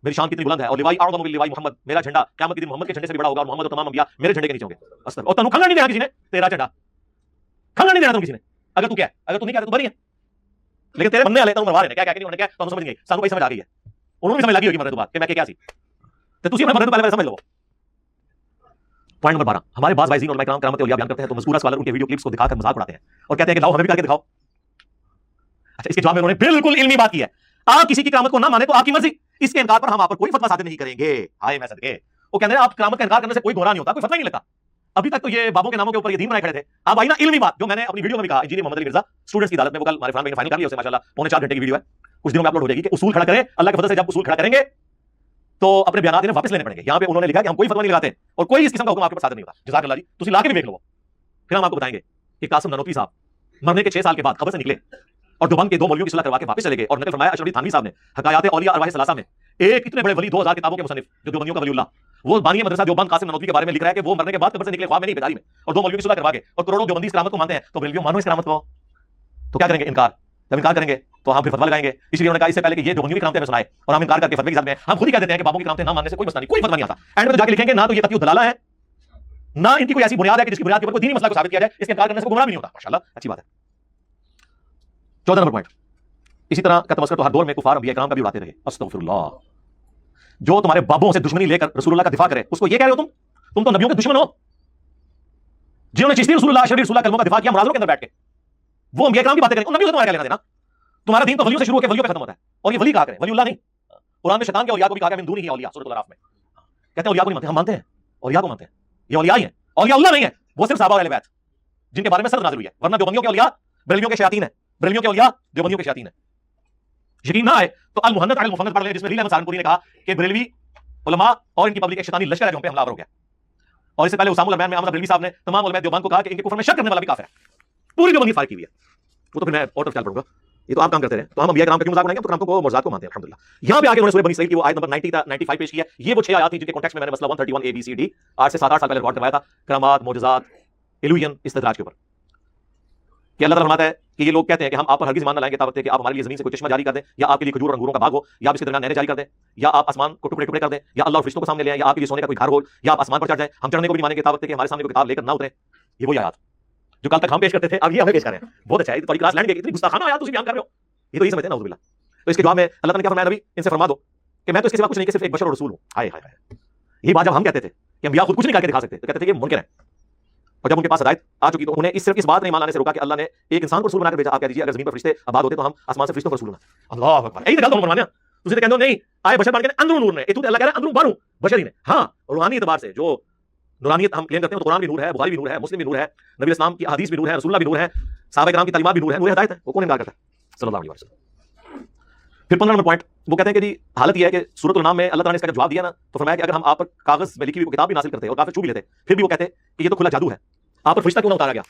मेरी शान कितनी बुलंद है। और लिवाई अअज़म मिन लिवाई मोहम्मद, मेरा झंडा क़यामत के दिन मोहम्मद के झंडे से भी बड़ा होगा और मोहम्मद और तमाम अंबिया मेरे झंडे के नीचे होंगे। अस्तर, और तनु खंगा नहीं देना किसी ने तेरा झंडा, खंगा नहीं देना तुम किसी ने। अगर तू क्या है, अगर तू नहीं कहता तो बरी है, लेकिन तेरे बनने वाले तनु मरवा रहे हैं, क्या क्या नहीं, उन्होंने क्या तो समझ नहीं गई, सानू भाई समझ आ गई है, उन्होंने भी समझ लगी होगी मरने के बाद कि मैं क्या सी, तो तुसी अपने मरने तो पहले समझ लो। पॉइंट नंबर 12, हमारे बाज़ वाइज़ीन और इकराम करामत औलिया बयान करते हैं तो मज़कूरा स्कॉलर उनके वीडियो क्लिप्स को दिखाकर मजाक उड़ाते हैं और कहते हैं कि लाओ हमें भी करके दिखाओ। अच्छा, इसके जवाब में उन्होंने बिल्कुल इल्मी बात की है, आप किसी की करामत को ना माने तो आपकी मर्जी, इसके इनकार पर हम आप पर कोई फतवा सादर नहीं करेंगे। हाय मैं सदके, वो कहते हैं आप करामत का इनकार करने से कोई गुनाह नहीं होता, कोई फतवा नहीं लगता। अभी तक तो ये बाबों के नामों के ऊपर ये दीन बनाए खड़े थे। अब आई ना इल्मी बात, जो मैंने अपनी वीडियो में भी कहा, इंजीनियर मोहम्मद अली मिर्जा स्टूडेंट्स की अदालत में, वो कल हमारे फरहान भाई ने फाइनल कर लिया, उसे माशाल्लाह 3.25 घंटे की वीडियो है, कुछ दिनों में अपलोड हो जाएगी, कि उसूल खड़ा करें, अल्लाह के फजल से जब उसूल खड़ा करेंगे तो अपने बयान इन्हें वापस लेने पड़ेंगे। यहाँ पे उन्होंने लिखा कि हम कोई फतवा नहीं लगाते और कोई इस किस्म का हुक्म आपके ऊपर सादर नहीं होता। जज़ाकल्लाह जी, तुसी लाके भी देख लो, फिर हम आपको बताएंगे कि कासिम ननोतवी साहब मरने के 6 साल के बाद खबर से निकले और देवबंद के 2 मौलवियों की सुलह करवा के वापस चले गए और नकल फरमाया अशरफी थानवी साहब ने हकायात औलिया अरवाह सलासा में, एक इतने बड़े वली 2000 किताबों के मुसन्निफ जो देवबंदियों का वलीउल्लाह, वो बानी मदरसा देवबंद कासिम ननोतवी के बारे में लिख रहा है कि वो मरने के बाद कब्र से निकले ख्वाब में नहीं, बेदारी में, और 2 मौलवियों की सुलह करवा के, और करोड़ों देवबंदी इस करामत को मानते हैं। तो बरेलवियों मानो इस करामत को, तो क्या करेंगे? इनकार। जब इनकार करेंगे तो हम फिर फतवा लगाएंगे। इसलिए उन्होंने कहा इससे पहले कि ये देवबंदियों की करामतें हमें सुनाए और हम इनकार करके फतवे की साथ में हम खुद ही कह देते हैं कि बाबों की करामतें ना मानने से कोई मसला नहीं, कोई फतवा नहीं आता। एंड में तो जाके लिखेंगे ना तो ये तकियो दलाला है, ना इनकी कोई ऐसी बुनियाद है कि जिसकी बुनियाद के ऊपर कोई दीनी मसला को साबित किया जाए, इसके इनकार करने से गुमराह भी नहीं होता। माशाल्लाह, अच्छी बात है। 14 नंबर पॉइंट, इसी तरह का तमस्कुर तो हर दौर में कुफार अंबिया किराम का भी उड़ाते रहे। अस्तगफिरुल्लाह, जो तुम्हारे बाबों से दुश्मनी लेकर रसूलुल्लाह का दिफा करे उसको ये कह रहे हो तुम तो नबियों के दुश्मन हो। जिन्होंने चिश्ती रसूलुल्लाह शरीफ रसूलुल्लाह कलमों का दिफा किया मुनाज़रों के अंदर बैठ के, वो अंबिया किराम की बातें करें, उन नबियों से तुम्हारा क्या लेना देना? तुम्हारा दीन तो वलियों से शुरू होकर वलियों पे खत्म होता है, और ये वली कहा करें, वलीउल्लाह नहीं। कुरान में शैतान के औलिया को भी कहा गया मिन दूनिही औलिया, सूरह अल-अराफ में कहते हैं औलिया को नहीं मानते, हम मानते हैं औलिया को मानते हैं, ये औलिया ही है, औलियाउल्लाह नहीं है, वो सिर्फ सहाबा वाले बैत जिनके बारे में सर नाज़िल हुई है, वरना देवबंदियों के औलिया बरेलवियों के शयातीन है, बरेलवियों के औलिया देवबंदियों के शयातीन है। यकीन ना आए तो अल मुहन्नद अल मुफन्नद पढ़ लें, जिसमें रील अहमद सहारनपुरी ने कहा कि बरेलवी उलमा और इनकी पब्लिक एक शैतानी लश्कर है जो हम पे हमलावर हो गया। और इससे पहले उसामुल अरमैन में अहमद बरेलवी साहब ने तमाम उलमा देवबंद को कहा कि इनके कुफ्र में शक करने वाला भी काफिर है, पूरी देवबंदी फारिग की हुई है। वो तो फिर मैं और तफसील पढ़ूंगा, ये तो आप काम करते रहे, तो हम अंबिया किराम का क्यों मजाक बनाएंगे? तो करामतों को मौजूदात को मानते हैं अल्हम्दुलिल्लाह। यहाँ पे आगे उन्होंने सूरह बनी इसराइल की वो आयत नंबर 90 था 95 पेश की है। ये वो 6 आयत थी जिनके कॉन्टेक्स्ट में मैंने मसला 131 ABCD आज से 7-8 साल पहले रिकॉर्ड करवाया था, करामात, मौजज़ात, इल्यूजन, इस्तदराज के ऊपर, कि अल्लाह ताला फरमाता है कि ये लोग कहते हैं कि हम आप पर हरगिज़ ईमान न लाएंगे तब तक कि आप हमारे लिए जमीन से कोई चश्मा जारी कर दें, या आपके लिए खजूर और अंगूरों का बाग हो, या आप इसके दरमियान नहरें जारी कर दें, या आप आसमान को टुकड़े टुकड़े कर दें, या अल्लाह और फरिश्तों को सामने ले आएं, या आपके लिए सोने का कोई घर हो, या आप आसमान पर चढ़ जाएं, हम चढ़ने को भी मानेंगे तब तक कि हमारे सामने कोई किताब लेकर ना उतरे। ये वही आयत जो कल तक हम पेश करते थे, अब ये हमें पेश कर रहे हैं। बहुत अच्छा है, तुम्हारी क्लास लैंड इतनी गुस्ताखाना आयत तुम बयान कर रहे हो, ये तो यही समझते हैं नाउज़ुबिल्लाह। तो इसके जवाब में अल्लाह ताला ने क्या फरमाया, नबी इनसे फरमा दो कि मैं तो इसके सिवा कुछ नहीं, कि सिर्फ एक बशर और रसूल हूं। हाय हाय हाय, यही बात जब हम कहते थे कि अंबिया खुद कुछ नहीं करके दिखा सकते, तो कहते थे कि मुनकर है, और जब उनके पास हिदायत आ चुकी तो उन्हें इस सिर्फ इस बात नहीं मान लाने से रोका कि अल्लाह ने एक इंसान को रसूल बनाकर भेजा। आप कह दीजिए अगर जमीन पर फरिश्ते आबाद होते तो हम आसमान से फरिश्तों को रसूल बनाते। अल्लाह अकबर, यही गल तो मनवाने तुसी तो कहंदे हो नहीं आए बशर बन के अंदरों नूर ने, ए तू अल्लाह कह रहा है अंदरों बाहरों बशर ही ने। हां, रूहानी एतबार से जो नूरानियत हम क्लेम करते हैं तो कुरान भी नूर है, बुखारी भी नूर है, मुस्लिम भी नूर है, नबी इस्लाम की हदीस भी नूर है, रसूलुल्लाह भी नूर है, सहाबा किराम की तालीमात भी नूर है, नूर हिदायत है। वो कौन इनकार करता है? सल्लल्लाहु अलैहि वसल्लम। फिर 15 नंबर पॉइंट, वो कहते हैं कि जी हालत ये है कि सूरतुल नाम में अल्लाह ताला ने इसका जवाब दिया ना, तो फरमाया कि अगर हम आप पर कागज में लिखी हुई किताब भी नासिल करते और काफिर छू भी लेते, फिर भी वो कहते कि ये तो खुला जादू है, आप पर फरिश्ता क्यों ना उतारा गया?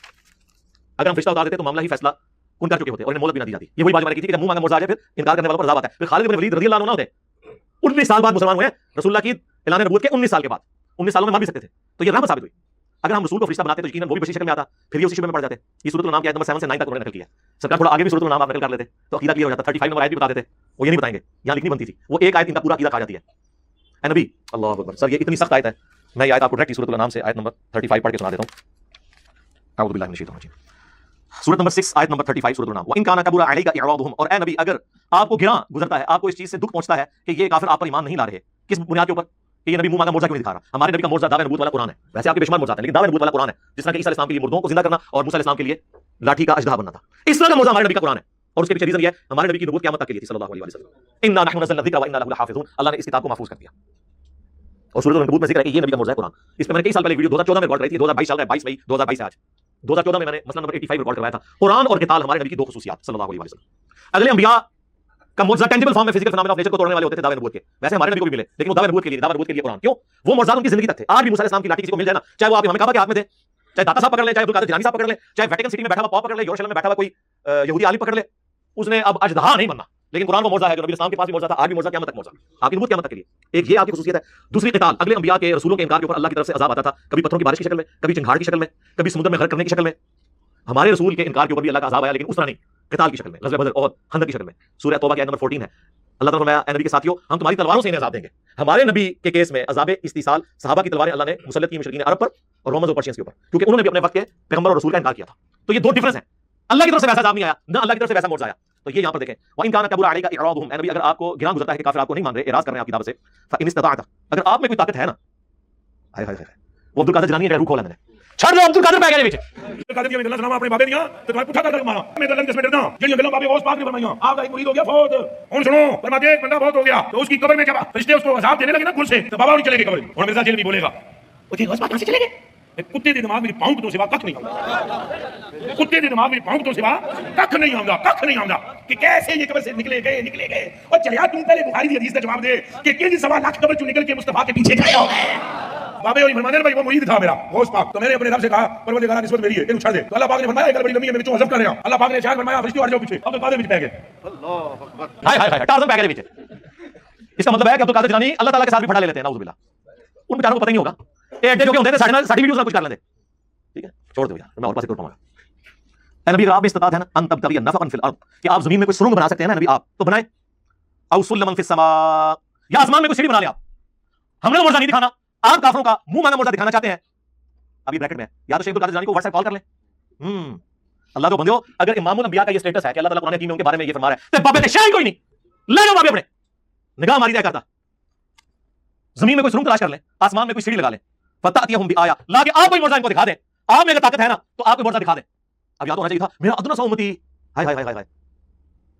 अगर हम फरिश्ता उतार देते तो मामला ही फैसला कौन कर चुके होते और इन्हें मोहलत भी ना दी जाती। ये वही बात मैंने की थी कि जब मुंह मांगा मुर्जा आ जाए फिर इनकार करने वालों पर अज़ाब आता है। फिर खालिद इब्न वलीद रज़ियल्लाहु अन्हु ना होते, 19 साल बाद मुसलमान हुए रसूलुल्लाह की ऐलान नबूवत के 19 साल के बाद, 19 सालों में मर भी सकते थे, तो ये रहमत साबित हुई। अगर हम रसूल को फरिश्ता बनाते तो यकीनन वो भी बशरी शक्ल में आता, फिर ये उसी शुबे में पड़ जाते। ये सूरत नाम की आयत नंबर 7 से 9 तक उन्होंने नकल किया। सरकार थोड़ा आगे भी सूरत नाम आप नकल कर लेते तो अकीदा क्लियर हो जाता। 35 नंबर आयत भी बता देते, वो ये नहीं बताएंगे, यहाँ लिखनी बनती थी। वो एक आयत इनका पूरा अकीदा खा जाती है। ए नबी, अल्लाह अकबर। सर ये इतनी सख्त आयत है, मैं ये आयत आपको डायरेक्ट सूरत नाम से आयत नंबर 35 पढ़ के सुना देता हूँ। अऊज़ु बिल्लाहि मिनश शैतानिर रजीम। सूरत नंबर 6 आयत नंबर 35 सूरत नाम। व इन काना कबुरा अलैका इरादुहुम, और ए नबी अगर आपको गिरा गुजरता है, आपको इस चीज से दुख पहुंचता है कि ये काफिर आप पर ईमान नहीं ला रहे, किस बुनियाद के ऊपर कि ये नबी मुंह मांगा मोर्चा क्यों नहीं दिखा रहा। हमारे नबी का मोर्चा दावे नबूवत वाला कुरान है। वैसे आपके बेशुमार मोर्चा हैं, लेकिन दावे नबूवत वाला कुरान है, जिस तरह कि ईसा अलैहिस्सलाम के लिए मुर्दों को जिंदा करना और मूसा अलैहिस्सलाम के लिए लाठी का अजदहा बनना था। इस तरह का मोर्चा हमारे नबी का कुरान है। और उसके पीछे रीजन ये है, हमारे नबी की नबूवत क़यामत तक के लिए थी सल्लल्लाहु अलैहि वसल्लम। इन्ना नहनु नज़्ज़लना ज़िक्रा व इन्ना लहु लहाफ़िज़ून, अल्लाह ने इस किताब को महफूज कर दिया। और सूरत अनकबूत में जिक्र है कि ये नबी का मोर्चा है कुरान। इस पे मैंने कई साल पहले वीडियो 2014 में रिकॉर्ड करी थी, 2022 चल रहा है, 22 मई 2022 से आज 2014 में मैंने मसला नंबर 85 रिकॉर्ड करवाया था, कुरान और किताल हमारे नबी की दो खुसूसियात सल्लल्लाहु अलैहि वसल्लम। अगले अंबिया का मोर्चा टेंजिबल फॉर्म में फिजिकल फिनोमेना ऑफ नेचर को तोड़ने वाले होते थे दावे नबूवत के, वैसे हमारे नबी को भी मिले, लेकिन वो दावे नबूवत के लिए, दावे नबूवत के लिए कुरान क्यों? वो मोर्चा उनकी जिंदगी तक थे। आज भी मूसा अलैहिस्सलाम की लाठी किसी को मिल जाए ना, चाहे वो आप इमाम काबा के हाथ में थे, चाहे दाता साहब पकड़ ले, चाहे अब्दुल कादिर जिलानी साहब पकड़ ले, चाहे वेटिकन सिटी में बैठा हुआ पॉप पकड़ ले, यरूशलेम में बैठा हुआ कोई यहूदी आलिम पकड़ ले, उसने अब अजदहा नहीं बनना। लेकिन कुरान वो मोर्चा है जो नबी इस्लाम के पास भी मोर्चा था, आज भी मोर्चा, क़यामत तक मोर्चा, आपकी नबूवत क़यामत तक के लिए। एक ये आपकी खुसूसियत है। दूसरी क़िताल, अगले अंबिया के रसूलों के इनकार के ऊपर अल्लाह की तरफ से अज़ाब आता था, कभी पत्थरों की बारिश की शक्ल में, कभी चिंगाड़ की शक्ल में, कभी समुद्र में गर्क करने की शक्ल में। हमारे रसूल के इनकार के ऊपर भी अल्लाह का अज़ाब आया, लेकिन उस तरह नहीं, क़िताल की शक्ल में, ग़ज़वे बदर और खंदक की शक्ल में। सूरह तौबा की आयत नंबर 14 है। अल्लाह ताला फरमाया, ए नबी के साथियों, हम तुम्हारी तलवारों से इन्हें अज़ाब देंगे। हमारे नबी के केस में अज़ाब इस्तीसाल, सहाबा की तलवारें अल्लाह ने मुसल्लत की मुशरिकीन अरब पर और रोमन्स और पर्शियंस के ऊपर, क्योंकि उन्होंने भी अपने वक्त के पैगंबर और रसूल का इनकार किया था। तो ये दो डिफरेंस है। अल्लाह की तरफ से वैसा अज़ाब नहीं आया, ना अल्लाह की तरफ से वैसा मोर्चा आया। तो ये यहाँ पर देखें, व इन काना कबुरा अलैका इरादुहुम, ए नबी अगर आपको गिरान गुजरता है कि काफिर आपको नहीं मान रहे, इराद कर रहे हैं आपकी दावत से, फ़इन इस्तताअत, अगर आप में कोई ताकत है ना, हाय हाय हाय, वो अब्दुल कादिर जिलानी है, रूह खोला मैंने, छड़ लो अब्दुल कादिर पे गए पीछे कादिर की सलाम अपने बाबे दिया तो तुम्हें पूछा कर मारा, मैं तो अल्लाह की कसम डरता हूं, जिन गलों बाबे गौस पाक ने फरमाया, आपका एक मुरीद हो गया फौत, और सुनो फरमाते एक बंदा बहुत हो गया, तो उसकी कब्र में जब फरिश्ते उसको अज़ाब देने लगे ना कुल से, तो बाबा नहीं चलेंगे कब्र में, और मिर्जा जेल भी बोलेगा, वो जी गौस पाक कहां से चले गए? कुत्ते के दिमाग में पांव तो सिवा कख नहीं आਉਂਦਾ, कुत्ते के दिमाग में पांव तो सिवा कख नहीं आਉਂਦਾ कि कैसे ये कब्र से निकले गए। और चलिया तुम पहले बुखारी की हदीस का जवाब दे कि किन 1.25 लाख कब्र चुन निकल के मुस्तफा के पीछे गए हो बाबे। और फरमाने भाई वो मुरीद था मेरा गौस पाक, तो मैंने अपने रब से कहा परवरदिगार निस्बत मेरी है, इन्हें उछाल दे। तो अल्लाह पाक ने फरमाया एक बड़ी लंबी है, मैं बीचों हज़फ कर रहा हूं। अल्लाह पाक ने इरशाद फरमाया फरिश्ते हट जाओ पीछे, अब्दुल कादिर पीछे गए। अल्लाह अकबर, हाय हाय हाय, टार्जन पे गए पीछे। इसका मतलब है कि अब्दुल कादिर जिलानी अल्लाह ताला के साथ भी फटा ले लेते हैं, नाउज़ुबिल्लाह। उन बेचारों को पता ही नहीं होगा, ये अड्डे जो के होते थे साड़ी वीडियोस ना कुछ कर लेते, ठीक है, छोड़ दो यार, मैं और पास एक और पाऊंगा। ए नबी, अगर आप में इस्तिताअत है ना, अन तबतगी नफ़क़न फिल अर्द, कि आप जमीन में कोई सुरंग बना सकते हैं ना नबी, आप तो बनाए, औ सुल्लमन फिस समा, या आसमान में कोई सीढ़ी बना ले आप। हमने तो मोर्चा नहीं दिखाना, आप काफिरों का मुंह मांगा मोर्चा दिखाना चाहते हैं। अभी ब्रैकेट में या तो शेख अब्दुल कादिर जिलानी को व्हाट्सएप कॉल कर ले। अल्लाह तो बंदो, अगर इमामुल अंबिया का ये स्टेटस है कि अल्लाह ताला कुरान हकीम में उनके बारे में ये फरमा रहा है, तो बाबे ने शायद कोई नहीं, ले जाओ बाबे अपने, निगाह मारी दिया करता, जमीन में कोई सुरंग तलाश कर ले, आसमान में कोई सीढ़ी लगा ले, फतातियहुम बिआया, लाके आप कोई मोर्चा इनको दिखा दे, आप में अगर ताकत है ना तो आप कोई मोर्चा दिखा दे। अब या तो होना चाहिए था मेरा अदना सा उम्मती, हाय हाय हाय हाय,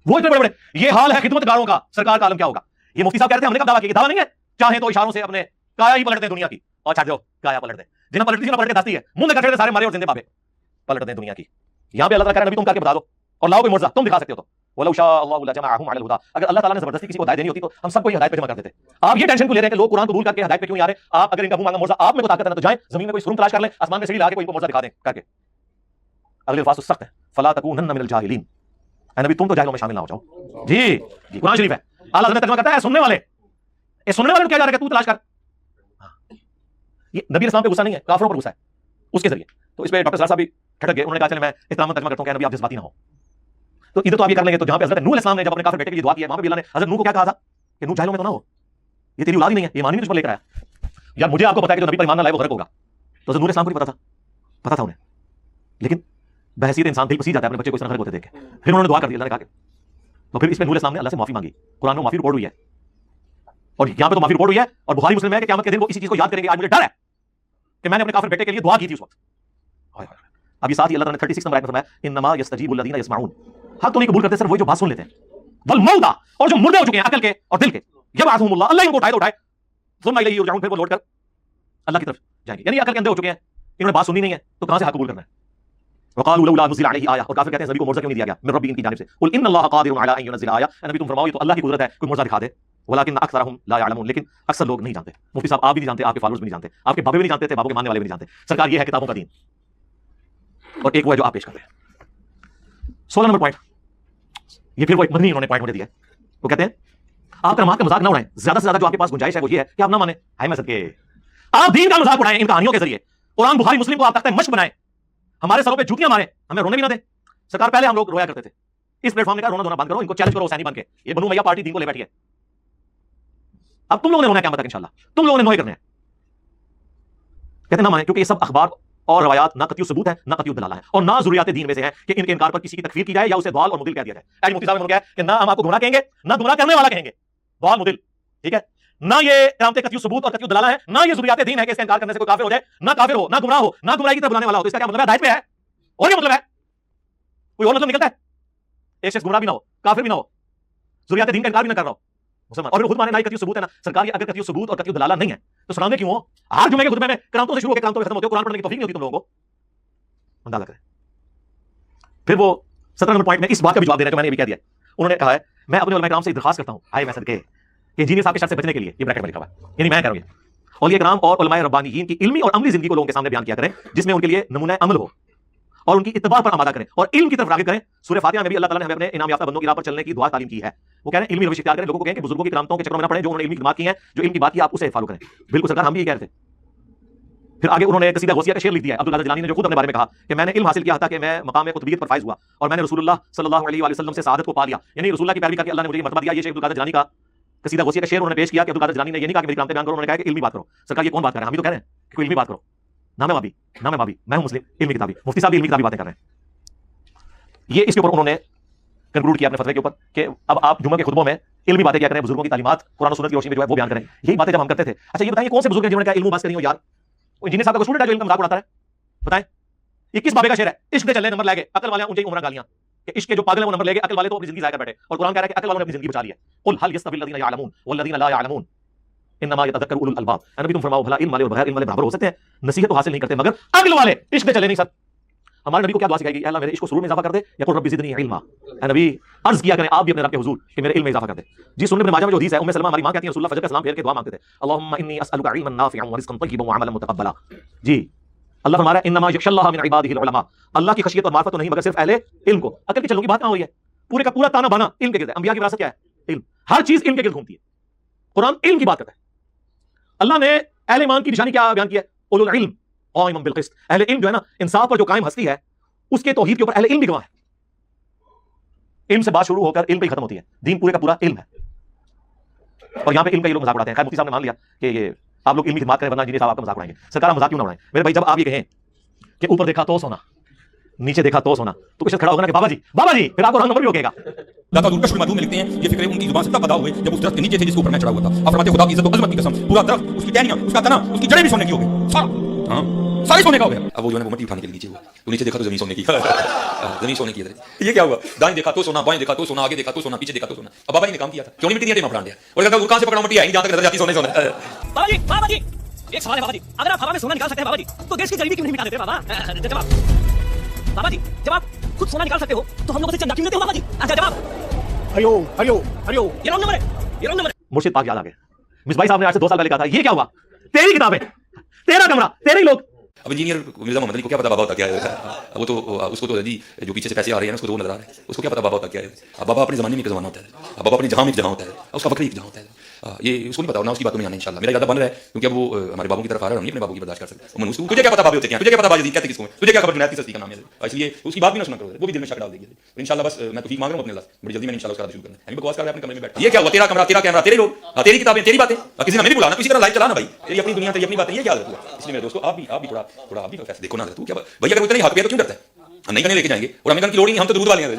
वो इतने बड़े बड़े, ये हाल है खिदमतगारों का, सरकार का आलम क्या होगा। ये मुफ्ती साहब कहते हैं हमने कब दावा किया, दावा नहीं है, चाहे तो इशारों से अपने काया ही पलट दे दुनिया की, और छाड़ दो काया पलट दे, जिन्हें पलटती है ना पलट के दस्ती है, मुंह में कचड़े सारे मारे और जिंदे बाबे पलट दे दुनिया की। यहां पे अल्लाह ताला कह रहा है नबी तुम करके बता दो और लाओ कोई मोर्चा, तुम दिखा सकते हो तो वलौ शा अल्लाहु लजमअहुम अलल हुदा, अगर अल्लाह ताला ने जबरदस्ती किसी को हिदायत देनी होती तो हम सबको हिदायत पे जमा कर देते। आप ये टेंशन क्यों ले रहे हैं कि लोग कुरान कबूल करके हिदायत पे क्यों नहीं आ रहे? आप अगर इनका मुंह मांगा मोर्चा, आप में को ताकत है ना तो जाएं जमीन में कोई सुरंग तलाश कर ले, आसमान में सीढ़ी लगा के कोई मोर्चा दिखा दें करके। अगले अल्फाज सख्त है, फला तकूनन्न मिनल जाहिलीन, ए नबी तुम तो जाहिलों में शामिल ना हो जाओ। जी कुरान शरीफ है, अल्लाह ने तर्जुमा करता है सुनने वाले, ये सुनने वाले को क्या जा रहा है, तू तलाश कर। ये नबी इस्लाम पे गुस्सा नहीं है, काफिरों पर गुस्सा है उसके जरिए। तो इस पे डॉक्टर साहब भी ठटक गए, उन्होंने कहा चले मैं इस्लाम तर्जुमा करता हूं, नबी आप जज्बाती ना हो। तो इधर तो आप ये कर लेंगे, तो जहां पे हजरत नूह अलैहिस्सलाम ने जब अपने काफिर बेटे के लिए दुआ की है, वहां पे अल्लाह ने हजरत नूह को क्या कहा था कि नूह जाहिलों में तो ना हो, ये तेरी औलाद ही नहीं है, ये ईमान ही तुझ पर लेकर आया। यार मुझे आपको पता है कि जो नबी पर ईमान ना लाए वो गर्क होगा, तो हजरत नूह अलैहिस्सलाम को भी पता था उन्हें, लेकिन बहसीत इंसान दिल पसीज जाता है अपने बच्चे को इस तरह गर्क होते देख के। फिर उन्होंने दुआ कर दी, अल्लाह ने कहा तो फिर इसमें नूह अलैहिस्सलाम ने अल्लाह से माफी मांगी, कुरान में माफी रिपोर्ट हुई है, और यहाँ पे तो माफी रिपोर्ट हुई है, और बुखारी मुस्लिम है कि क़यामत के दिन वो इसी चीज को याद करेंगे, आज मुझे डर है कि मैंने अपने काफिर बेटे के लिए दुआ की थी उस वक्त। अभी साथ ही अल्लाह ने 36 नंबर आयत में फरमाया इन्नमा यस्तजीबु लज़ीना यसमाऊन, हक तो नहीं कबूल करते सर वही जो बात सुन लेते हैं, वल मौता, और जो मुर्दे हो चुके हैं अकल के और दिल के, यबअथुहुमुल्लाह, अल्लाह इनको उठाए तो उठाए, सुम्मा इलैहि युरजऊन, फिर वो लौट कर अल्लाह की तरफ जाएंगे। यानी अकल के अंधे हो चुके हैं, इन्होंने बात सुननी नहीं है, तो कहां से हक कबूल करना है। वक़ालू लौला नुज़िला अलैहि आया, और काफिर कहते हैं नबी को मोर्चा क्यों नहीं दिया गया मिन रब्बी, इनकी जानिब से। कुल इन्नल्लाह क़ादिरुन अला अन युनज़िला आया, नबी तुम फरमाओ ये तो अल्लाह की कुदरत है, कोई मोर्चा दिखा दे, वलाकिन अक्सरहुम ला यअलमून, लेकिन अक्सर लोग नहीं जानते। मुफ्ती साहब आप भी नहीं जानते, आपके फॉलोअर्स भी नहीं जानते, आपके बाबे भी नहीं जानते थे, बाबों के मानने वाले भी नहीं जानते। सरकार ये है किताबों का दीन, और एक वो है जो आप पेश करते हैं। 16 नंबर पॉइंट, ये फिर वो एक मदनी इन्होंने पॉइंट मुझे दिया है, वो कहते हैं आप तरमात का मजाक ना उड़ाएं, ज्यादा से ज्यादा जो आपके पास गुंजाइश है वो ये है कि आप ना माने, हाय मैं सदके, आप दीन का मजाक उड़ाएं इन कहानियों के जरिए, कुरान बुखारी मुस्लिम को आप तख्ते मश्क बनाए, हमारे सरों पे जूतियां मारे, हमें रोने भी ना दे। सरकार पहले हम लोग रोया करते थे, इस प्लेटफॉर्म ने कहा रोना धोना बंद करो, इनको चैलेंज करो हुसैनी बन के, ये बनू मैया पार्टी दीन को ले बैठी है। अब तुम लोगों ने रोना क्या, इंशाल्लाह तुम लोगों ने नोए करने हैं। कहते ना माने, क्योंकि ये सब अखबार और रवायात ना कतियु सबूत है ना कतियु दलाला है, और ना ज़रूरियात दीन में से है कि इनके इनकार पर किसी की तकफीर की जाए या उसे दलाल और मुदिल कह दिया जाए। ऐसे मुफ्ती साहब ने कहा कि ना हम आपको गुमराह कहेंगे ना गुमराह करने वाला कहेंगे, दलाल मुदिल, ठीक है ना, ये करामते कतियु सबूत और कतियु दलाला है, ना ये ज़रूरियात दीन है कि इसका इनकार करने से कोई काफिर हो जाए, ना काफिर हो ना गुमराह हो ना गुमराही की तरफ बुलाने वाला हो। तो इसका क्या मतलब है? हिदायत पे है, और क्या मतलब है? कोई और मतलब निकलता है? एक शख्स गुमराह भी ना हो, काफिर भी ना हो, ज़रूरियात दीन का इनकार भी ना कर रहा हो मुसलमान, और खुद माने ना कतियु सबूत है ना सरकार, ये अगर कतियु सबूत और कतियु दलाला नहीं है तो सुनाने क्यों हो? हर जुमे के खुतबे में करामतों से शुरू होकर करामतों में खत्म होते हो, कुरान पढ़ने की तौफीक नहीं होती तुम लोगों को। अंदाजा करें। फिर वो 17 नंबर पॉइंट में इस बात का भी जवाब दे रहे हैं जो मैंने अभी कह दिया। उन्होंने कहा है मैं अपने उलमा-ए-किराम से दरखास्त करता हूं, आए मैं सदके कि इंजीनियर साहब के शर से बचने के लिए, ये ब्रैकेट में लिखा हुआ है, यानी मैं कह रहा हूं ये, औलिया किराम और उलमाए रब्बानियीन की इल्मी और अमली जिंदगी को लोगों के सामने बयान किया करें, जिसमें उनके लिए नमूना अमल हो और उनकी इत्तबा पर आमादा करें और इल्म की तरफ राग़िब करें। सूरह फातिहा में भी अल्लाह ताला ने हमें अपने इनाम याफ्ता बंदों की राह पर चलने की दुआ तालीम की है। वो कह रहे हैं इल्मी रविश इख्तियार करें, लोगों को कहें कि बुजुर्गों की करामतों के चक्रों में ना पड़े, जो उन्होंने इल्मी खिदमत की है, जो इल्म की बात की आप उसे फॉलो करें। बिल्कुल सरकार, हम भी ये कह रहे थे। फिर आगे उन्होंने कसीदा गौसिया का शेर लिख दिया है, अब्दुल कादिर जिलानी ने, जो खुद अपने बारे में कहा कि मैंने इल्म हासिल किया था कि मैं मकाम कुतुबियत पर फाइज हुआ और मैंने रसूलुल्लाह सल्लल्लाहु अलैहि वसल्लम से सआदत को पा लिया, यानी रसूलुल्लाह की पैरवी करके अल्लाह ने मुझे मर्तबा दिया। ये शेख अब्दुल कादिर जिलानी का कसीदा गौसिया का शेर उन्होंने पेश किया कि अब्दुल कादिर जिलानी ने ये नहीं कहा कि मेरी करामतें बयान करो, उन्होंने कहा कि इल्मी बात करो। सरकार ये कौन बात कर रहे हैं? हम भी तो कह रहे हैं कि कोई इल्मी बात करो, ना मैं वाबी ना मैं वाबी, मैं हूं मुस्लिम, इल्मी किताबी। मुफ्ती साहब भी इल्मी किताबी बातें कर रहे हैं। ये इसके ऊपर उन्होंने कंक्लूड किया अपने फतवे के ऊपर कि अब आप जुम्मे के खुतबों में इल्मी बातें क्या करें, बुजुर्गों की तालीमात कुरान और सुन्नत की रोशनी में जो है वो बयान करें। यही बातें जब हम करते थे। अच्छा ये बताइए कौन से बुजुर्ग हैं जिन्होंने क्या इल्म बात करी हो यार? इंजीनियर साहब का स्टूडेंट है जो इल्म का मजाक उड़ाता है, बताएं। ये किस बाबे का शेर है? इश्क दे चले नंबर लागे, अकल वाले ऊंचे उम्र गालियां कि इश्क के जो पागल है वो नंबर लेके, अकल वाले तो अपनी जिंदगी जाया कर बैठे। और कुरान कह रहा है कि अकल वालों ने अपनी जिंदगी बचा ली है। कुल हल यस्तविल लदीना यअलमून वल्लदीना ला यअलमून इन्नमा यतज़क्करु उलुल अलबाब। नबी तुम फरमाओ भला इल्म वाले और बगैर इल्म वाले बराबर हो सकते हैं? नसीहत तो हासिल नहीं करते मगर अकल वाले इश्क दे चले नहीं। सर हमारे नबी को क्या दुआ सिखाई गई? अल्लाह मेरे इश्क को सुरूर में इजाफा कर दे, या कुल रब्बी ज़िदनी इल्मा। ऐ नबी अर्ज किया करें आप भी अपने रब के हुजूर कि मेरे इल्म में इजाफा कर दे। जी सुन्नत इब्न माजा में जो हदीस है, उम्मे सलमा हमारी मां कहती हैं रसूलुल्लाह फजर का सलाम फेर के दुआ मांगते थे, अल्लाहुम्मा इन्नी अस्अलुका इल्मन नाफिअन व रिज़्क़न तय्यिबन व अमलन मुतक़ब्बला। जी अल्लाह फरमा रहा है इन्नमा यख्शल्लाह मिन इबादिहिल उलमा, अल्लाह की खशियत और मार्फत तो नहीं मगर सिर्फ अहले इल्म को। अकल के चलों की बात कहां हो रही है? पूरे का पूरा ताना बाना इल्म के गिर्द है। अंबिया की विरासत क्या है? इल्म। हर चीज इल्म के गिर्द घूमती है। कुरान इल्म की बात करता है। अल्लाह ने अहले ईमान की निशानी क्या बयान किया है? उलुल इल्म क़ाइमन बिल क़िस्त। अहले इल्म जो है ना, इंसाफ पर जो कायम हस्ती है, उसके तौहीद के ऊपर अहले इल्म भी गवाह है। इल्म से बात शुरू होकर इल्म पे ही खत्म होती है। दीन पूरे का पूरा इल्म है। और यहां पे इल्म का ये लोग मजाक उड़ाते हैं। खैर मुफ्ती साहब ने मान लिया कि ये आप लोग इल्मी खिदमत करें, वरना इंजीनियर साहब आपका मजाक उड़ाएंगे। सरकार मजाक क्यों ना उड़ाएं? मेरे भाई जब आप ये कहें कि ऊपर देखा तो सोना, नीचे देखा तो सोना, तो कुछ खड़ा होगा ना कि बाबा जी फिर आपको रंग नंबर भी होगा। दाता दुर्गा शुरू में लिखते हैं ये फिक्रे उनकी जुबान से तब पैदा हुए जब उस दरख्त के नीचे थे जिसके ऊपर मैं चढ़ा हुआ था। आप फरमाते खुदा की इज्जत और अजमत की कसम, पूरा दरख्त, उसकी टहनियां, उसका तना, उसकी जड़ें भी सोने की हो गई, सारा सारी सोने का हो गया। अब वो जो है वो मट्टी उठाने के लिए नीचे हुआ, तो नीचे देखा तो जमीन सोने की जमीन सोने की। ये क्या हुआ? दाएं देखा तो सोना, बाएं देखा तो सोना, आगे देखा तो सोना, पीछे देखा तो सोना। अब बाबा जी ने काम किया था, क्यों नहीं मिट्टी दिया टेमा दिया और कहा कहां से पकड़ा मट्टी आई जहां तक नजर जाती सोने सोने। बाबा जी एक सवाल है बाबा जी, अगर आप हवा में सोना निकाल सकते हैं बाबा जी, तो देश की गरीबी क्यों नहीं मिटा देते बाबा? जवाब बाबा जी, जब आप खुद सोना निकाल सकते हो तो हम लोगों से चंदा क्यों लेते हो बाबा जी? अच्छा जवाब हरिओ हरिओ हरिओ। ये रॉन्ग नंबर है, ये रॉन्ग नंबर है। मुर्शिद पाक याद आ गए। मिसबाई साहब ने आज से 2 साल पहले कहा था ये क्या हुआ? तेरी किताबें, तेरा कमरा, तेरे ही लोग। अब इंजीनियर मिर्जा मोहम्मद अली को क्या पता बाबा होता क्या है? वो तो उसको तो जी जो पीछे से पैसे आ रहे हैं उसको तो नजर आ रहा है, उसको क्या पता बाबा होता क्या है? अब बाबा अपने जमाने में एक जमाना होता है, अब बाबा अपने जहां में एक जहां होता है, उसका बकरी एक जहां होता है। ये उसको नहीं पता, ना उसकी बातों में आना इंशाल्लाह। मेरा इरादा बन रहा है क्योंकि अब वो हमारे बाबू की तरफ आ रहा है, हम नहीं अपने बाबू की बर्दाश्त कर सकते। तुझे क्या पता बाबे होते क्या? तुझे क्या पता बाजी कहते किसको? तुझे क्या खबर जुनैद की सस्ती का नाम है? इसलिए उसकी बात भी ना सुना करो, वो भी दिल में शक डाल देगी। इंशाल्लाह बस मैं तौफीक मांग रहा हूं अपने अल्लाह, बड़ी जल्दी मैंने इंशाल्लाह उसका शुरू करना है। बकवास कर रहा है अपने कमरे में बैठ। ये क्या हुआ? तेरा कमरा, तेरा कैमरा, तेरे लोग, तेरी किताबें, तेरी बातें, किसी ने हमें भी बुलाना, किसी तरह लाइव चलाना भाई, तेरी अपनी दुनिया, तेरी अपनी बातें, ये क्या है? इसलिए मेरे दोस्तों आप भी थोड़ा आप भी फैसला देखो ना। तू क्या भैया अगर इतना हक पे तो क्यों करता है? हम नहीं करने लेके जाएंगे और हमें की लोड़ नहीं, हम तो दूध वाले हैं,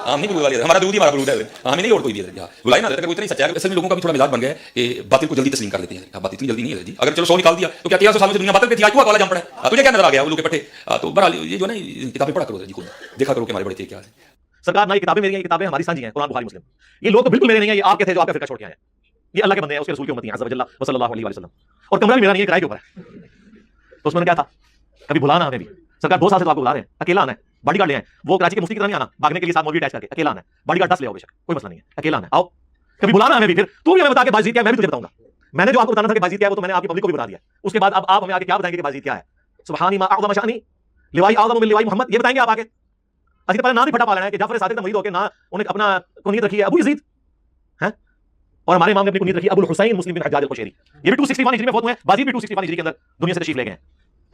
हम नहीं दूध वाले, हमारा दूध ही हमारा दूध है, हमें नहीं और कोई भी है। बुलाई ना अगर इतना ही सच्चा है। असल में लोगों का भी थोड़ा मिजाज बन गया है कि बातिल को जल्दी तस्लीम कर लेते हैं। बात इतनी जल्दी नहीं है जी। अगर चलो 100 निकाल दिया तो क्या 1300 साल में दुनिया बातिल पे थी, आज तू कॉलेज जम पड़ा है, तुझे क्या नजर आ गया? वो लोग पट्टे तो बहरहाल ये जो है ना किताबें पढ़ा करो जी, खुद देखा करो कि हमारे बड़े थे क्या है। सरकार ना ये किताबें मेरी हैं, ये किताबें हमारी साझी हैं, कुरान बुखारी मुस्लिम। ये लोग तो बिल्कुल मेरे नहीं है, ये आपके थे जो आपका फिरका छोड़ के आए हैं। ये अल्लाह के बंदे हैं, उसके रसूल की उम्मती हैं अज़्ज़ा वजल्ला सल्लल्लाहु अलैहि वसल्लम। और कमरा भी मेरा नहीं है, किराए के ऊपर है। तो उसमें क्या था? कभी बुलाना हमें भी। सरकार 2 साल से तो आपको बुला रहे हैं, अकेला आना है, बॉडीगार्ड ले आए। वो कराची के मुफ्ती की तरह नहीं आना, भागने के लिए साथ मौलवी अटैच करके, अकेला आना है। बॉडीगार्ड 10 ले आओ बेशक, कोई मसला नहीं है, अकेला आना है, आओ। कभी बुलाना हमें भी, फिर तू भी हमें बता के बाजीत क्या है, मैं भी तुझे बताऊंगा। मैंने जो आपको बताना था कि बाजीत क्या है वो तो मैंने आपकी पब्लिक को भी बता दिया। उसके बाद अब आप हमें आगे क्या बताएंगे कि बाजीत क्या है? सुब्हानी मा अअज़म शानी लिवाई आज़म मिन लिवाई मोहम्मद, ये बताएंगे आप आगे? असली पहले ना भी फटा पा लेना है कि जाफर सादिक मुरीद होकर ना उन्हें अपना कुनियत रखी है अबू यजीद है, और हमारे इमाम ने अपनी कुनियत रखी अबुल हुसैन मुस्लिम बिन हज्जाज अल-कुशैरी। ये भी 261 हिजरी में फौत हुए हैं। बाजीत भी 261 हिजरी के अंदर दुनिया से तशरीफ ले गए हैं।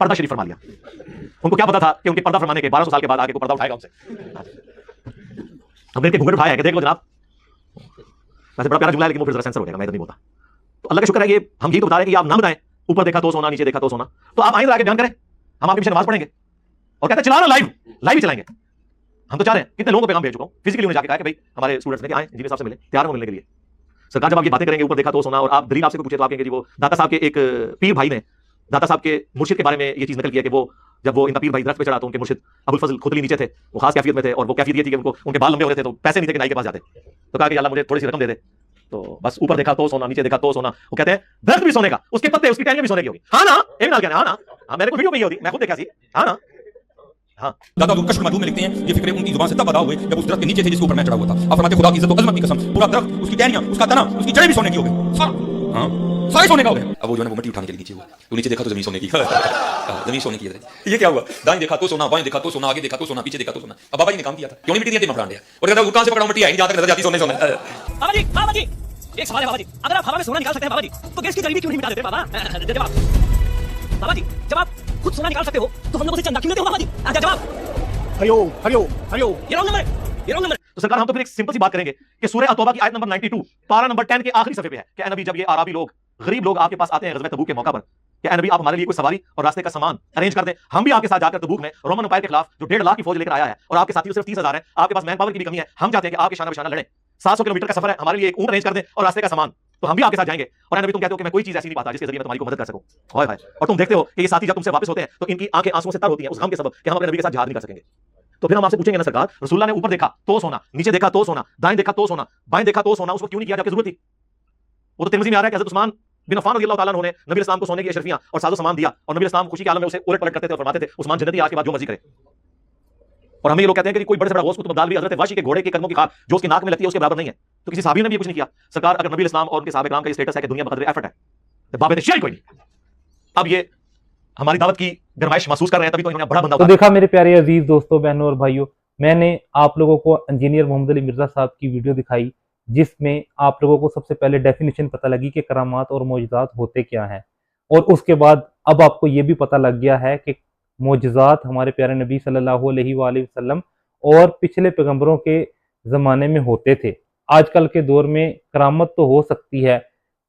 पर्दा शरीफ फरमा लिया। उनको क्या पता था कि उनके पर्दा फरमाने के 1200 साल के बाद आगे को पर्दा उठाएगा उनसे। हमने इनके घूंघट उठाया है कि देख लो जनाब, वैसे बड़ा प्यारा जुमला है लेकिन वो फिर जरा सेंसर हो जाएगा, मैं इधर नहीं बोलता। तो अल्लाह का शुक्र है कि हम यही तो बता रहे हैं कि आप ना बताएं ऊपर देखा तो सोना, नीचे देखा तो सोना, तो आप आएंगे आगे बयान करें, हम आपके पीछे नमाज पढ़ेंगे और कहते हैं चला लो लाइव ही चलाएंगे। हम तो चाह रहे हैं, कितने लोगों को पैगाम भेज चुका हूं, फिजिकली उन्हें जाके कहा कि भाई हमारे स्टूडेंट्स ने कि आए इंजीनियर साहब से मिले, तैयार हो मिलने के लिए। सरकार जब आप ये बातें करेंगे ऊपर देखा तो सोना, और आप दलील आपसे पूछे तो आप कहेंगे जी वो दाता साहब के एक पीर भाई ने दाता साहब के मुर्शिद के बारे में ये चीज नकल किया कि वो जब वो इनका पीर भाई दरख्त पे चढ़ा तो उनके मुर्शिद अबुल फजल खुदली नीचे थे, वो खास कैफियत में थे, और वो कैफियत ये थी कि उनको उनके बाल लंबे हो रहे थे तो पैसे नहीं थे कि नाई के पास जाते, तो कहा कि अल्लाह मुझे थोड़ी सी रकम दे दे, तो बस ऊपर देखा तो सोना, नीचे देखा तो सोना। वो कहते हैं दरख्त भी सोने का, उसके पत्ते उसकी टहनियां भी सोने की होगी। हाँ ना, एक नाल कहना, हाँ ना, हाँ मेरे को वीडियो में ये होती, मैं खुद देखा सी, हाँ ना, हाँ। दादा कश्फ मधु में लिखते हैं ये फिक्रे उनकी जुबान से तब अदा हुए जब उस दरख्त के नीचे थे जिसके ऊपर मैं चढ़ा हुआ था। आप फरमाते खुदा की इज्जत और अजमत की कसम, पूरा दरख्त, उसकी टहनियां, उसका तना, उसकी जड़ें भी सोने की हो गई, सारा, हाँ सारे सोने का हो गया। अब वो जो है वो मिट्टी उठाने के लिए नीचे हुआ, तो नीचे देखा तो जमीन सोने की, जमीन सोने की है। ये क्या हुआ, दाएं देखा तो सोना, बाएं देखा तो सोना, आगे देखा तो सोना, पीछे देखा तो सोना। अब बाबा जी ने काम किया था, क्यों नहीं मिट्टी दिया मफरान दिया, और कहता कहां से पकड़ा मिट्टी आई, जहां तक नजर जाती सोने सोने। बाबा जी एक सवाल है बाबा जी, अगर आप हवा में सोना निकाल सकते हैं बाबा जी, तो गैस की जलेबी क्यों नहीं मिटा देते बाबा? जवाब बाबा जी, जब आप खुद सोना निकाल सकते हो तो हम लोगों से चंदा क्यों लेते हो बाबा जी? अच्छा जवाब हरिओम हरिओम हरिओम, ये रॉन्ग नंबर है, ये रॉन्ग नंबर। तो सरकार हम तो फिर एक सिंपल सी बात करेंगे कि सूरह अतौबा की आयत नंबर 92 पारा नंबर 10 के आखिरी सफे पे है कि ए नबी जब ये आराबी लोग, गरीब लोग आपके पास आते हैं गज़वे तबूक के मौका पर, कि ए नबी आप हमारे लिए कोई सवारी और रास्ते का सामान अरेंज कर दें, हम भी आपके साथ जाकर तबूक में रोमन एम्पायर के खिलाफ जो 1.5 लाख की फौज लेकर आया है, और आपके साथी सिर्फ 30,000 है, आपके पास मैन पावर की भी कमी है, हम चाहते हैं कि आपके शाना बशाना लड़े, 700 किलोमीटर का सफर है, हमारे लिए एक ऊंट अरेंज कर दें और रास्ते का सामान, तो हम भी आपके साथ जाएंगे। और नबी तुम कहते हो कि मैं कोई चीज ऐसी नहीं पाता जिसके जरिए मैं तुम्हारी को मदद कर सकूं, हाय हाय, और तुम देखते हो कि ये साथी जब तुमसे वापस होते हैं तो इनकी आंखें आंसुओं से तर होती हैं उस गम के सबब कि हम अपने नबी के साथ जिहाद नहीं कर सकेंगे। तो फिर हम आपसे पूछेंगे ना सरकार, रसूलुल्लाह ने ऊपर देखा तो सोना, नीचे देखा तो सोना, दाएं देखा तो सोना, बाएं देखा तो सोना, उसको क्यों नहीं किया जबकि जरूरत थी? वो तो तिरमिज़ी में आ रहा है कि हज़रत उस्मान बिन अफ़्फ़ान रज़ियल्लाहु ताला अन्हु ने नबी इस्लाम को सोने की अशरफियां और साजो सामान दिया, और नबी इस्लाम खुशी के आलम में उसे उलट पलट करते थे और फरमाते थे उस्मान जन्नती, आज के बाद जो मर्जी करे। और हमें ये लोग कहते हैं कि कोई बड़े से बड़ा गौस कुतुब अब्दाल भी हज़रत वाशी के घोड़े के कदमों की खाल जो उसकी नाक में लगती है उसके बराबर नहीं है, तो किसी सहाबी ने भी कुछ नहीं किया। सरकार अगर नबी इस्लाम और उनके सहाबा किराम का स्टेटस है कि दुनिया बकदर एफर्ट है, तो बाबे शेयर कोई नहीं। अब ये हमारी दावत की गरमाइश महसूस कर रहे हैं, तभी तो इन्होंने बड़ा बंदा तो देखा मेरे प्यारे अजीज दोस्तों, बहनों और भाइयों, मैंने आप लोगों को इंजीनियर मोहम्मद अली मिर्जा साहब की वीडियो दिखाई जिसमें आप लोगों को सबसे पहले डेफिनेशन पता लगी कि करामात और मोजज़ात होते क्या हैं, और उसके बाद अब आपको ये भी पता लग गया है कि मोजज़ात हमारे प्यारे नबी सल्लल्लाहु अलैहि वसल्लम और पिछले पैगंबरों के ज़माने में होते थे। आजकल के दौर में करामत तो हो सकती है,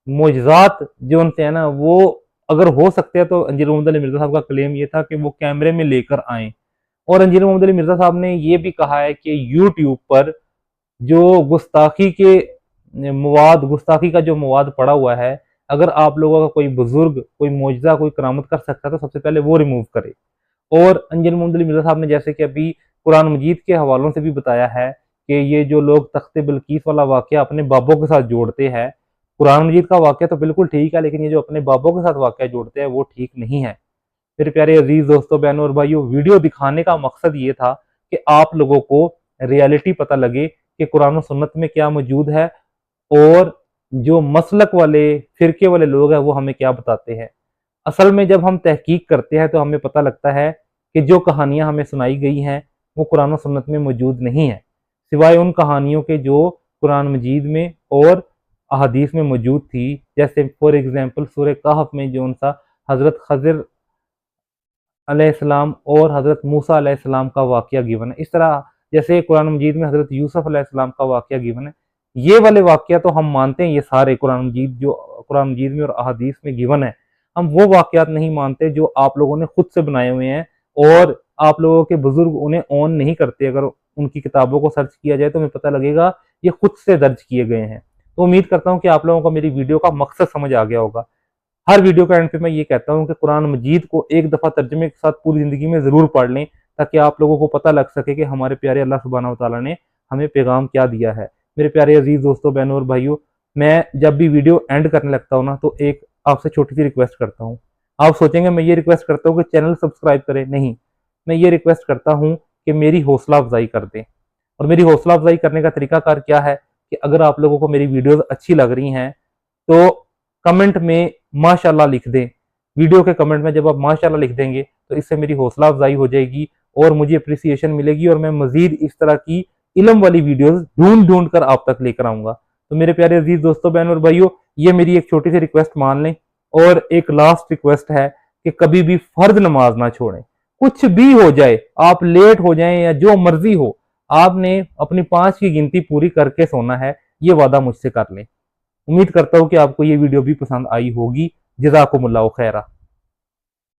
मोजज़ात जो उनसे है ना वो अगर हो सकते हैं, तो इंजीनियर मोहम्मद अली मिर्जा साहब का क्लेम ये था कि वो कैमरे में लेकर आएँ। और इंजीनियर मोहम्मद अली मिर्जा साहब ने ये भी कहा है कि यूट्यूब पर जो गुस्ताखी का जो मवाद पड़ा हुआ है, अगर आप लोगों का कोई बुजुर्ग कोई मोजज़ा कोई करामत कर सकता है तो सबसे पहले वो रिमूव करे। और इंजीनियर मोहम्मद अली मिर्जा साहब ने जैसे कि अभी कुरान मजीद के हवालों से भी बताया है कि ये जो लोग तख्ते बिल्कीस वाला वाक़या अपने बाबों के साथ जोड़ते हैं, कुरान मजीद का वाक़या तो बिल्कुल ठीक है, लेकिन ये जो अपने बाबों के साथ वाक़या जोड़ते हैं वो ठीक नहीं है। मेरे प्यारे अजीज दोस्तों, बहनों और भाइयों, वीडियो दिखाने का मकसद ये था कि आप लोगों को रियलिटी पता लगे कि कुरान और सुन्नत में क्या मौजूद है, और जो मसलक वाले फिरके वाले लोग हैं वो हमें क्या बताते हैं। असल में जब हम तहकीक करते हैं तो हमें पता लगता है कि जो कहानियां हमें सुनाई गई हैं वो कुरान और सुन्नत में मौजूद नहीं है, सिवाय उन कहानियों के जो कुरान मजीद में और अहादीस में मौजूद थी। जैसे फॉर एग्जाम्पल सूरह कहफ में जो उनसा हज़रत खज़र अलैहिस्सलाम और हज़रत मूसा अलैहिस्सलाम का वाक़या गिवन है, इस तरह जैसे कुरान मजीद में हज़रत यूसुफ अलैहिस्सलाम का वाक़या गिवन है। ये वाले वाक़या तो हम मानते हैं, ये सारे कुरान मजीद में और अहादीस में गिवन है। हम वो वाक़यात नहीं मानते जो आप लोगों ने खुद से बनाए हुए हैं और आप लोगों के बुजुर्ग उन्हें ऑन नहीं करते। अगर उनकी किताबों को सर्च किया जाए तो हमें पता लगेगा ये खुद से दर्ज किए गए हैं। तो उम्मीद करता हूँ कि आप लोगों को मेरी वीडियो का मकसद समझ आ गया होगा। हर वीडियो का एंड पे मैं ये कहता हूँ कि कुरान मजीद को एक दफ़ा तर्जुमे के साथ पूरी ज़िंदगी में ज़रूर पढ़ लें, ताकि आप लोगों को पता लग सके कि हमारे प्यारे अल्लाह सुब्हानहू व तआला ने हमें पैगाम क्या दिया है। मेरे प्यारे अजीज दोस्तों, बहनों और भाइयों, मैं जब भी वीडियो एंड करने लगता हूँ ना तो एक आपसे छोटी सी रिक्वेस्ट करता हूँ। आप सोचेंगे मैं ये रिक्वेस्ट करता हूँ कि चैनल सब्सक्राइब करें, नहीं, मैं ये रिक्वेस्ट करता हूँ कि मेरी हौसला अफजाई कर दें। और मेरी हौसला अफजाई करने का तरीकाकार क्या है कि अगर आप लोगों को मेरी वीडियोस अच्छी लग रही हैं तो कमेंट में माशाल्लाह लिख दें। वीडियो के कमेंट में जब आप माशाल्लाह लिख देंगे तो इससे मेरी हौसला अफजाई हो जाएगी और मुझे अप्रिसिएशन मिलेगी, और मैं मजीद इस तरह की इल्म वाली वीडियोस ढूंढ कर आप तक लेकर आऊंगा। तो मेरे प्यारे अजीज दोस्तों, बहनों और भाइयों, ये मेरी एक छोटी सी रिक्वेस्ट मान लें। और एक लास्ट रिक्वेस्ट है कि कभी भी फर्ज नमाज ना छोड़ें। कुछ भी हो जाए, आप लेट हो जाएं या जो मर्जी हो, आपने अपनी 5 की गिनती पूरी करके सोना है, ये वादा मुझसे कर लें। उम्मीद करता हूं कि आपको ये वीडियो भी पसंद आई होगी। जज़ाकुमुल्लाहु खैरा।